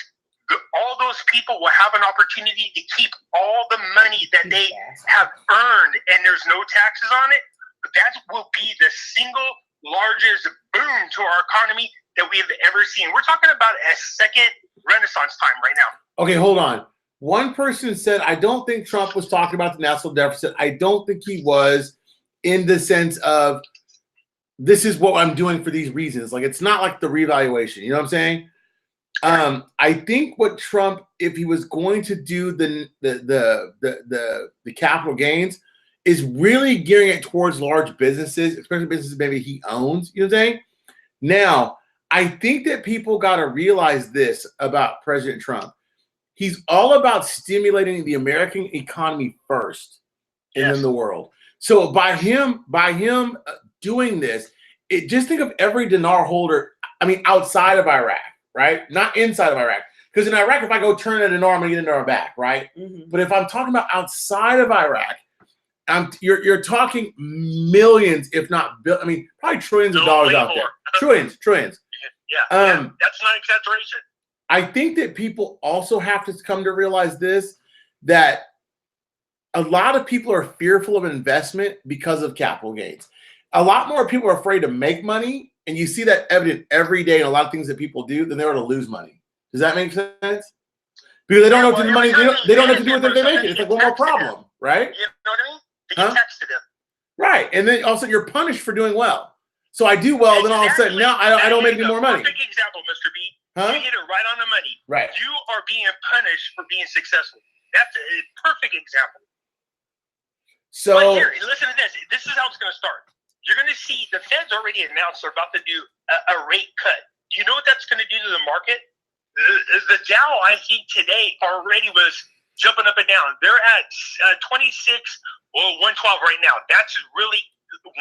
All those people will have an opportunity to keep all the money that they have earned, and there's no taxes on it. But that will be the single largest boom to our economy that we have ever seen. We're talking about a second renaissance time right now. Okay, hold on. One person said, I don't think Trump was talking about the national deficit. I don't think he was, in the sense of, this is what I'm doing for these reasons. Like, it's not like the revaluation. You know what I'm saying? I think what Trump, if he was going to do the capital gains, is really gearing it towards large businesses, especially businesses maybe he owns. You know what I'm saying? Now, I think that people got to realize this about President Trump. He's all about stimulating the American economy first, and then the world. So by him doing this, just think of every dinar holder. I mean, outside of Iraq, right? Not inside of Iraq. Because in Iraq, if I go turn a dinar, I'm gonna get a dinar back, right? Mm-hmm. But if I'm talking about outside of Iraq, you're talking millions, if not I mean, probably trillions of dollars out there. Trillions. Yeah, that's not exaggeration. I think that people also have to come to realize this, that a lot of people are fearful of investment because of capital gains. A lot more people are afraid to make money, and you see that evident every day in a lot of things that people do, than they are to lose money. Does that make sense? Because they don't know what the money, they don't have to do what they're making. It's like one more problem, right? You know what I mean? They get taxed to them. Right. And then also you're punished for doing well. So I do well, then all of a sudden now I don't make any more money. Perfect example, Mr. B. You hit it right on the money. Right. You are being punished for being successful. That's a perfect example. So but here, listen to this. This is how it's going to start. You're going to see the Fed's already announced they're about to do a rate cut. Do you know what that's going to do to the market? The Dow, I think today already was jumping up and down. They're at 26 or 112 right now. That's really,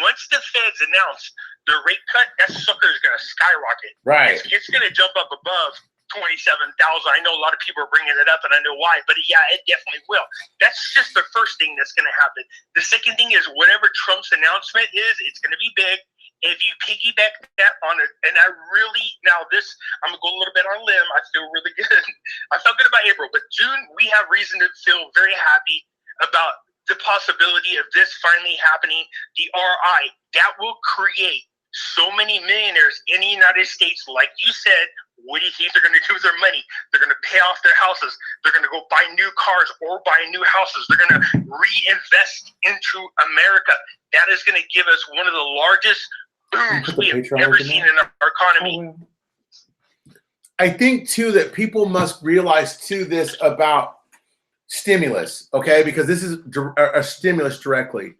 once the Feds announce the rate cut, that sucker is going to skyrocket. Right. It's going to jump up above 27,000. I know a lot of people are bringing it up, and I know why, but yeah, it definitely will. That's just the first thing that's going to happen. The second thing is whatever Trump's announcement is, it's going to be big. If you piggyback that on it, and I really, now this, I'm going to go a little bit on a limb. I feel really good. I felt good about April, but June, we have reason to feel very happy about the possibility of this finally happening. The RI, that will create so many millionaires in the United States. Like you said, what do you think they're going to do with their money? They're going to pay off their houses. They're going to go buy new cars or buy new houses. They're going to reinvest into America. That is going to give us one of the largest booms we have ever seen in our economy. I think too that people must realize too this about stimulus, okay? Because this is a stimulus directly.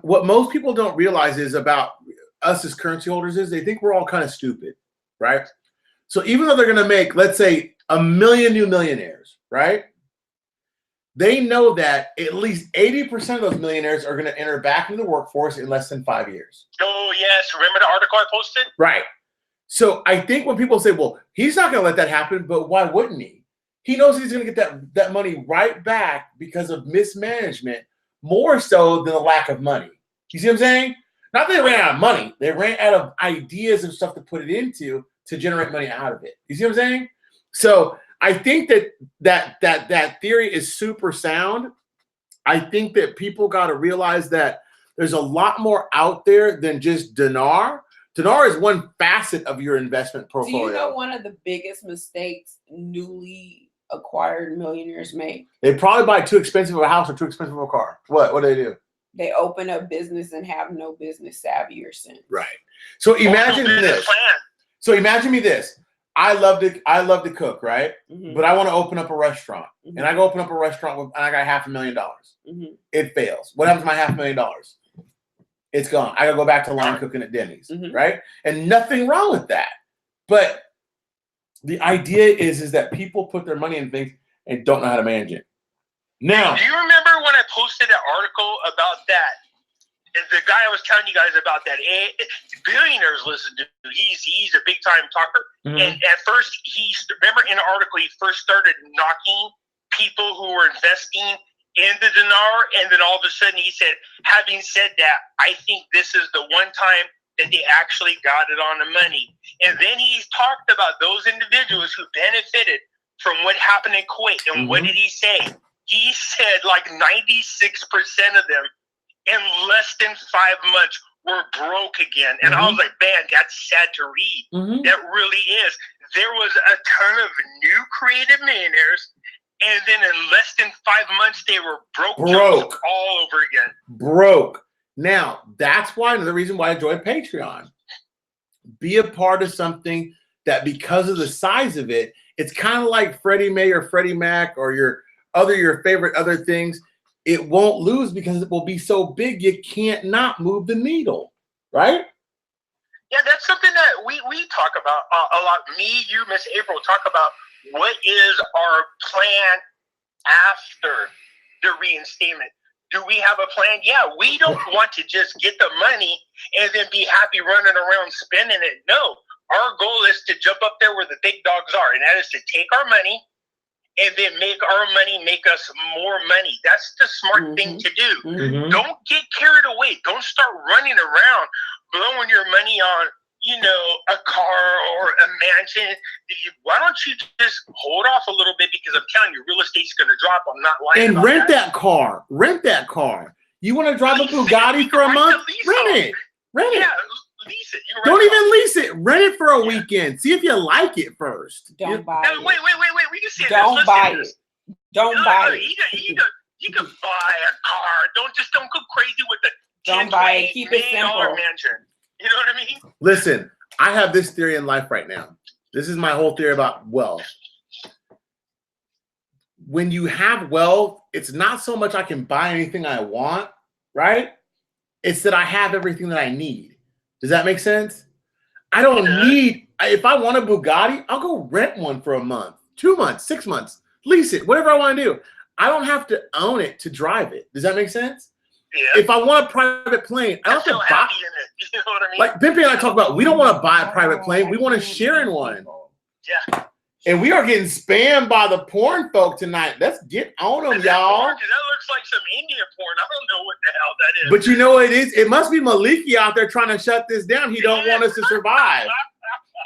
What most people don't realize is about us as currency holders is they think we're all kind of stupid, right? So even though they're going to make, let's say, 1 million new millionaires, right? They know that at least 80% of those millionaires are going to enter back into the workforce in less than 5 years. Oh, yes. Remember the article I posted? Right. So I think when people say, well, he's not going to let that happen, but why wouldn't he? He knows he's going to get that money right back because of mismanagement, more so than the lack of money. You see what I'm saying? Not that they ran out of money. They ran out of ideas and stuff to put it into to generate money out of it. You see what I'm saying? So I think that theory is super sound. I think that people got to realize that there's a lot more out there than just dinar. Dinar is one facet of your investment portfolio. Do you know one of the biggest mistakes newly acquired millionaires make? They probably buy too expensive of a house or too expensive of a car. What do they do? They open a business and have no business savvy or sense. Right. So imagine this. So imagine me this. I love to cook, right? Mhm. But I want to open up a restaurant. Mhm. And I go open up a restaurant and I got $500,000. Mhm. It fails. What happens to my $500,000? It's gone. I gotta go back to line cooking at Denny's, right? And nothing wrong with that. But the idea is that people put their money in things and don't know how to manage it. Now, do you remember when I posted an article about that? The guy I was telling you guys about that, billionaires listen to. He's a big time talker. And at first, remember in the article, he first started knocking people who were investing in the dinar, and then all of a sudden he said, having said that, I think this is the one time that they actually got it on the money. And then he talked about those individuals who benefited from what happened in Kuwait. And what did he say? He said like 96% of them in less than 5 months were broke again. And I was like, man, that's sad to read. That really is. There was a ton of new creative millionaires, and then in less than 5 months, they were broke all over again. Broke. Now, that's why another reason why I joined Patreon. Be a part of something that, because of the size of it, it's kind of like Freddie Mae or Freddie Mac or your favorite other things. It won't lose because it will be so big you can't not move the needle, right? Yeah, that's something that we talk about a lot. Me, you, Miss April, talk about what is our plan after the reinstatement. Do we have a plan? Yeah, we don't want to just get the money and then be happy running around spending it. No, our goal is to jump up there where the big dogs are, and that is to take our money and then make our money make us more money. That's the smart thing to do. Don't get carried away. Don't start running around blowing your money on, a car or a mansion. Why don't you just hold off a little bit? Because I'm telling you, real estate's going to drop. I'm not lying. And rent that car. Rent that car. You want to drive a Bugatti for a month? Rent it. Rent it. Yeah, lease it. Don't even lease it. Rent it for a weekend. See if you like it first. Don't buy it. Wait. We can say Don't buy it. Don't buy it. You can buy a car. Don't go crazy with the don't buy it. Keep it simple. Mansion. You know what I mean? Listen, I have this theory in life right now. This is my whole theory about wealth. When you have wealth, it's not so much I can buy anything I want, right? It's that I have everything that I need. Does that make sense? I don't need, if I want a Bugatti, I'll go rent one for a month, 2 months, 6 months, lease it, whatever I want to do. I don't have to own it to drive it. Does that make sense? Yeah. If I want a private plane, I don't have to buy it. You know what I mean? Like Pimpy and I talk about, we don't want to buy a private plane. We want to share in one. Yeah. And we are getting spammed by the porn folk tonight. Let's get on them, y'all. That looks like some Indian porn. I don't know what the hell that is. But you know what it is? It must be Maliki out there trying to shut this down. He don't want us to survive.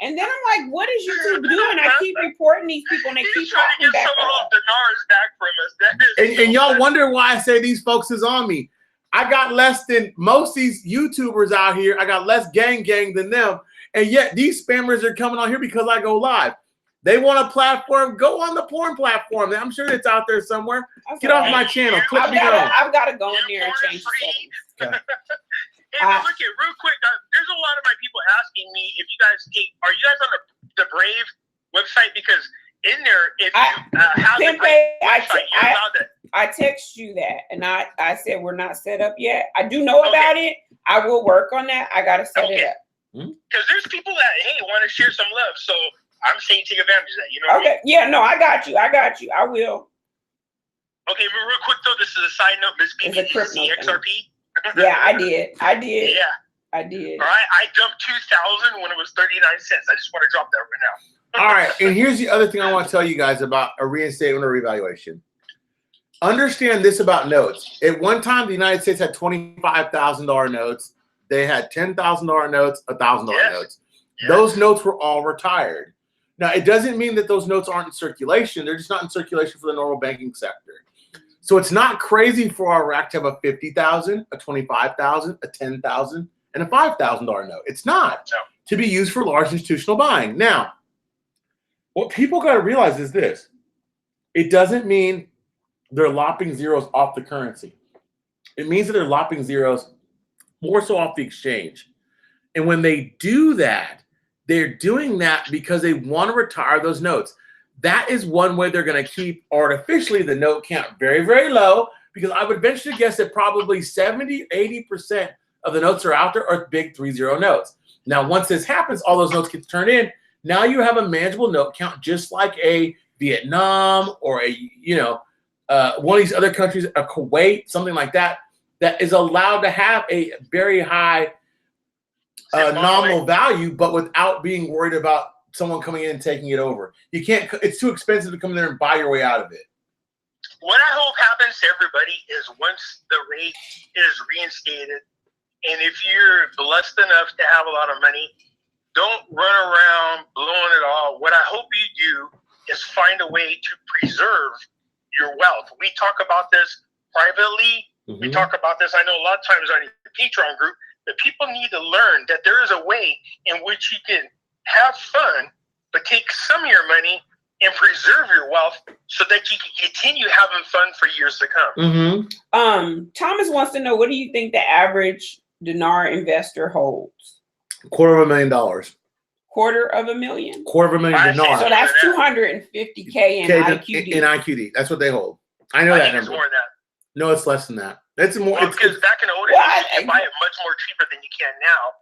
And then I'm like, what is YouTube doing? I keep reporting these people and they keep trying to talking get back some of those dinars back from us. That is and y'all wonder why I say these folks is on me. I got less than most of these YouTubers out here. I got less gang than them. And yet these spammers are coming on here because I go live. They want a platform. Go on the porn platform. I'm sure it's out there somewhere. Get off my channel. Click me on. I've got to go in there and change the settings. Hey, look at real quick. There's a lot of my people asking me if you guys are you guys on the Brave website? Because in there, if you have the website, you're allowed to. I text you that, and I said we're not set up yet. I do know about it. I will work on that. I got to set it up. Because there's people that want to share some love, so I'm saying take advantage of that. You know? Okay. Yeah. No, I got you. I will. Okay, but real quick though, this is a side note. Miss BB, XRP. Yeah, I did. Yeah, I did. All right, I dumped 2,000 when it was 39 cents. I just want to drop that right now. All right, and here's the other thing I want to tell you guys about a reinstatement or revaluation. Understand this about notes. At one time, the United States had $25,000 notes. They had $10,000 notes, $1,000 notes. Yes. Those notes were all retired. Now, it doesn't mean that those notes aren't in circulation. They're just not in circulation for the normal banking sector. So it's not crazy for Iraq to have a $50,000, a $25,000, a $10,000, and a $5,000 note. It's not to be used for large institutional buying. Now, what people got to realize is this. It doesn't mean they're lopping zeros off the currency. It means that they're lopping zeros more so off the exchange. And when they do that, they're doing that because they want to retire those notes. That is one way they're going to keep artificially the note count very, very low, because I would venture to guess that probably 70, 80% of the notes are out there are big 3-0 notes. Now, once this happens, all those notes get turned in. Now you have a manageable note count, just like a Vietnam or a, one of these other countries, a Kuwait, something like that, that is allowed to have a very high nominal value, but without being worried about someone coming in and taking it over. You can't, it's too expensive to come in there and buy your way out of it. What I hope happens to everybody is once the rate is reinstated, and if you're blessed enough to have a lot of money, don't run around blowing it all. What I hope you do is find a way to preserve your wealth. We talk about this privately. Mm-hmm. We talk about this, I know a lot of times on the Pateron group, but people need to learn that there is a way in which you can have fun, but take some of your money and preserve your wealth so that you can continue having fun for years to come. Mm-hmm. Thomas wants to know, what do you think the average dinar investor holds? $250,000. $250,000? $250,000 dinars. So that's $250K in IQD. In IQD, that's what they hold. I know that number. It's more than that. No, it's less than that. It's more. Well, because back in the old days, you can buy it much more cheaper than you can now.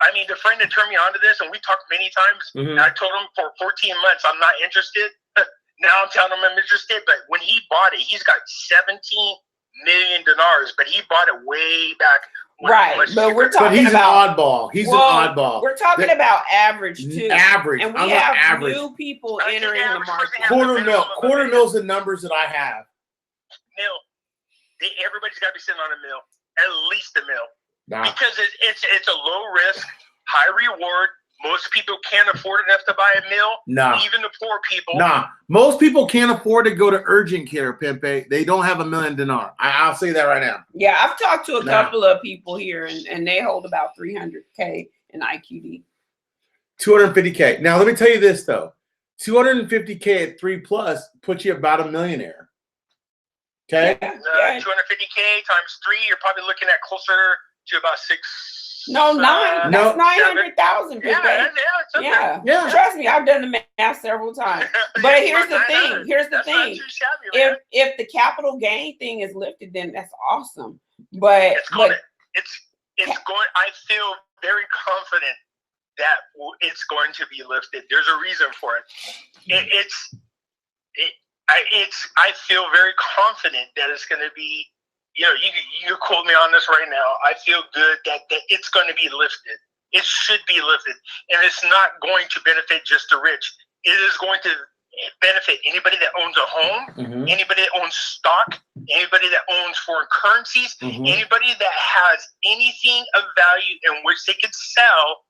I mean, the friend that turned me onto this, and we talked many times, and I told him for 14 months, I'm not interested. Now I'm telling him I'm interested. But when he bought it, he's got 17 million dinars, but he bought it way back. Right, but we're talking he's about an oddball. He's an oddball. We're talking about average too. Average, and we have new people entering the market. Quarter mil's the numbers that I have. Everybody's got to be sitting on a mil, at least a mil, because it's a low risk, high reward. Most people can't afford enough to buy a mil. Even the poor people. Most people can't afford to go to urgent care, Pimpe. They don't have $1 million dinar. I'll say that right now. Yeah, I've talked to a couple of people here, and they hold about 300K in IQD. 250K. Now let me tell you this though, 250K at 3+ puts you about a millionaire. Okay. 250K times 3, you're probably looking at closer to about 6. No, 9. That's 900,000. Yeah. Trust me, I've done the math several times. But here's the thing. If the capital gain thing is lifted, then that's awesome. But it's going. I feel very confident that it's going to be lifted. There's a reason for it. I feel very confident that it's going to be. You quote me on this right now. I feel good that it's going to be lifted. It should be lifted. And it's not going to benefit just the rich. It is going to benefit anybody that owns a home, anybody that owns stock, anybody that owns foreign currencies, anybody that has anything of value in which they could sell.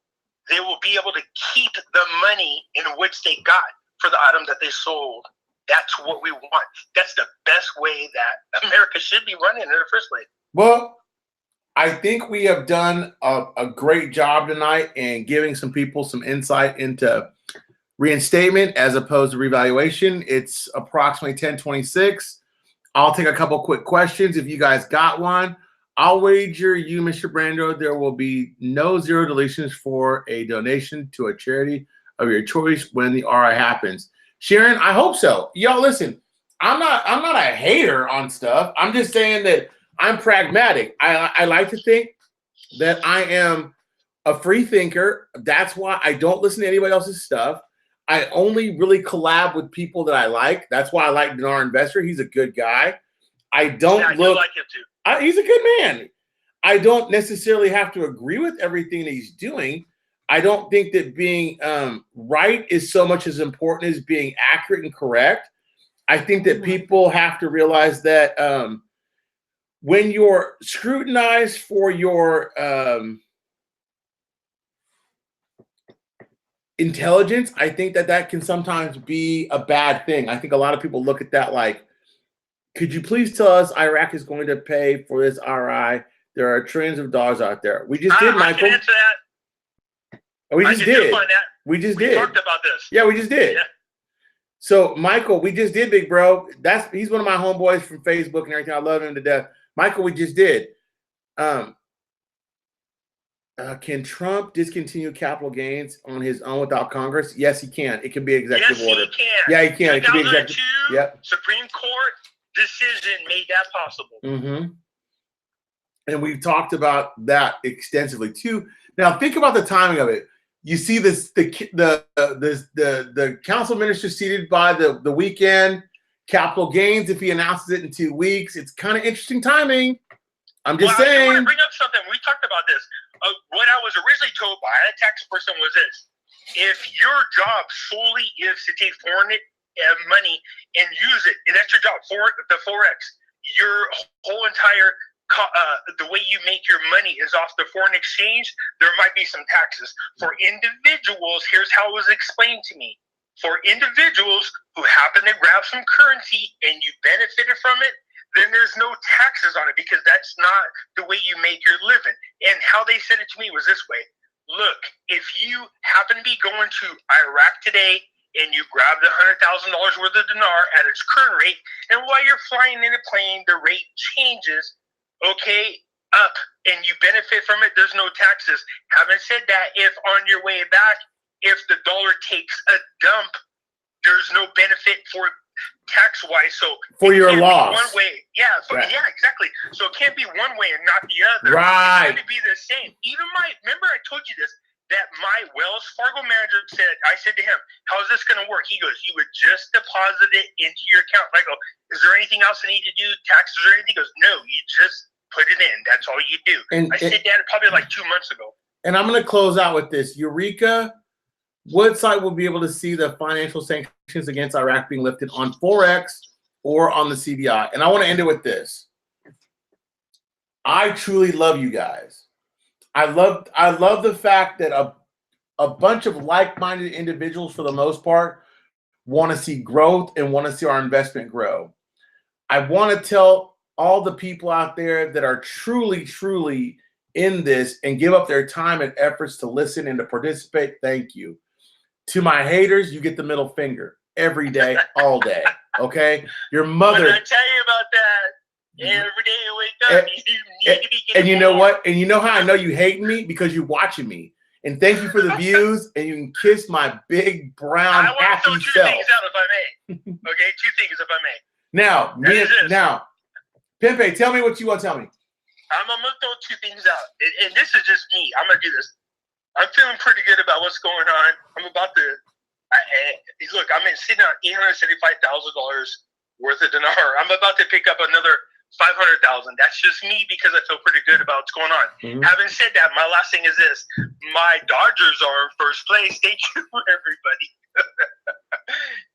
They will be able to keep the money in which they got for the item that they sold. That's what we want. That's the best way that America should be running in the first place. Well, I think we have done a great job tonight in giving some people some insight into reinstatement as opposed to revaluation. It's approximately 10:26. I'll take a couple quick questions. If you guys got one, I'll wager you, Mr. Brando, there will be no zero deletions for a donation to a charity of your choice when the RI happens. Sharon, I hope so. Y'all listen, I'm not a hater on stuff. I'm just saying that I'm pragmatic. I like to think that I am a free thinker. That's why I don't listen to anybody else's stuff. I only really collab with people that I like. That's why I like Dinar Investor. He's a good guy. I don't like him too. He's a good man. I don't necessarily have to agree with everything that he's doing. I don't think that being right is so much as important as being accurate and correct. I think that people have to realize that when you're scrutinized for your intelligence, I think that can sometimes be a bad thing. I think a lot of people look at that like, could you please tell us Iraq is going to pay for this RI? There are trillions of dollars out there. We just did, Michael. I can answer that. We just did. We talked about this. Yeah, we just did. Yeah. So, Michael, we just did, big bro. He's one of my homeboys from Facebook and everything. I love him to death. Michael, we just did. Can Trump discontinue capital gains on his own without Congress? Yes, he can. It can be executive order. Yes, he can. Yeah, he can. It can be executive. Yep. Supreme Court decision made that possible. Mm-hmm. And we've talked about that extensively too. Now, think about the timing of it. You see this the council minister seated by the weekend, capital gains if he announces it in 2 weeks. It's kind of interesting timing. I'm just saying. I want to bring up something. We talked about this. What I was originally told by a tax person was this: if your job solely is to take foreign money and use it, and that's your job, the forex, your whole entire the way you make your money is off the foreign exchange, there might be some taxes. For individuals, here's how it was explained to me. For individuals who happen to grab some currency and you benefited from it, then there's no taxes on it because that's not the way you make your living. And how they said it to me was this way: look, if you happen to be going to Iraq today and you grab the $100,000 worth of dinar at its current rate, and while you're flying in a plane, the rate changes, up, and you benefit from it, there's no taxes. Having said that, if on your way back, if the dollar takes a dump, there's no benefit for tax-wise. So for your loss, one way, yeah, exactly. So it can't be one way and not the other. Right. It's going to be the same. Even remember I told you this, that my Wells Fargo manager said, I said to him, how is this going to work? He goes, you would just deposit it into your account. I go, is there anything else I need to do, taxes or anything? He goes, no, you just put it in. That's all you do. And I said that probably like 2 months ago. And I'm going to close out with this. Eureka, what site will be able to see the financial sanctions against Iraq being lifted on Forex or on the CBI? And I want to end it with this. I truly love you guys. I love the fact that a bunch of like-minded individuals, for the most part, want to see growth and want to see our investment grow. I want to tell all the people out there that are truly, truly in this and give up their time and efforts to listen and to participate, thank you. To my haters, you get the middle finger every day, all day. Okay? Your mother. When I tell you about that, every day you wake up, you need to be getting and you know what? And you know how I know you hate me? Because you're watching me. And thank you for the views. And you can kiss my big, brown, happy self. I want to throw 2 things out, if I may. Okay, 2 things, if I may. Now, Pimpe, tell me what you want to tell me. I'm going to throw 2 things out. And this is just me. I'm going to do this. I'm feeling pretty good about what's going on. I'm about to look. I'm sitting on $875,000 worth of dinar. I'm about to pick up another 500,000. That's just me because I feel pretty good about what's going on. Mm-hmm. Having said that, my last thing is this: my Dodgers are in first place. Thank you, everybody.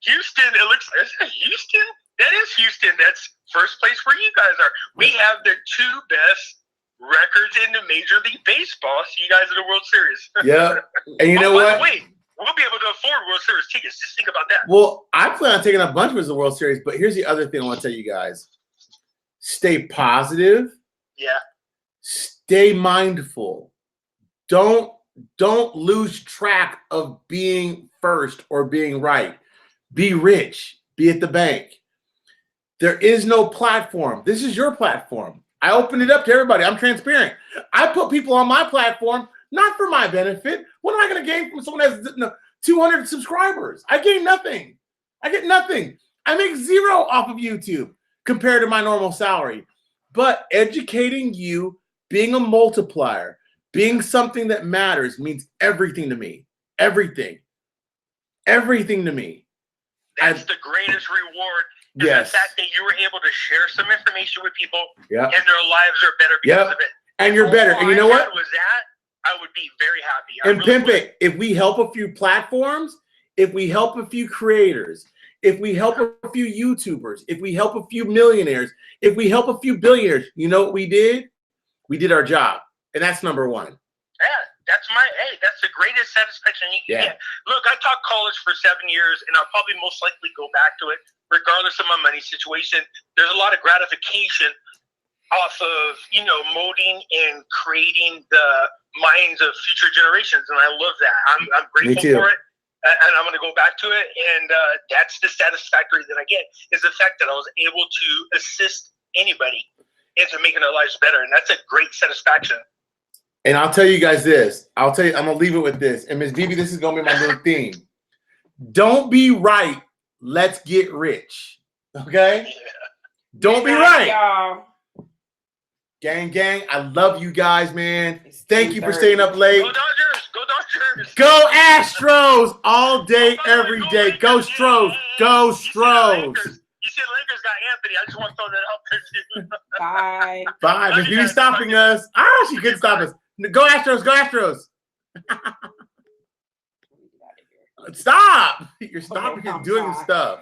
Houston. It looks. Is that Houston? That is Houston. That's first place where you guys are. We have the 2 best records in the Major League Baseball. See you guys in the World Series. Yeah. And you know what? Wait, we'll be able to afford World Series tickets. Just think about that. Well, I plan on taking a bunch of us to the World Series, but here's the other thing I want to tell you guys. Stay positive. Yeah. Stay mindful. Don't lose track of being first or being right. Be rich. Be at the bank. There is no platform. This is your platform. I open it up to everybody. I'm transparent. I put people on my platform not for my benefit. What am I going to gain from someone that has 200 subscribers? I gain nothing. I get nothing. I make 0 off of YouTube compared to my normal salary. But educating you, being a multiplier, being something that matters means everything to me. Everything. Everything to me. That's the greatest reward. Yes. The fact that you were able to share some information with people, yeah, and their lives are better because of it. And you're better. And you know what? Was that, I would be very happy. And really Pimpe, if we help a few platforms, if we help a few creators, if we help a few YouTubers, if we help a few millionaires, if we help a few billionaires, you know what we did? We did our job. And that's number 1. Yeah, that's the greatest satisfaction you can get. Look, I taught college for 7 years, and I'll probably most likely go back to it, regardless of my money situation. There's a lot of gratification off of, molding and creating the minds of future generations, and I love that. I'm grateful for it, and I'm going to go back to it, and that's the satisfactory that I get, is the fact that I was able to assist anybody into making their lives better, and that's a great satisfaction. And I'll tell you guys this. I'm gonna leave it with this. And Ms. Vivi, this is gonna be my little theme. Don't be right. Let's get rich. Okay? Yeah. Don't be right. Y'all. Gang, I love you guys, man. Thank you for staying up late. Go Dodgers! Go Dodgers! Go Astros all day, every day. Go Stros! Go Stros! You said Lakers got Anthony. I just want to throw that out there too. Bye. Bye. Ms. Vivi stopping us. She could stop us. Go Astros! Go Astros! Stop! You're stopping and doing stuff.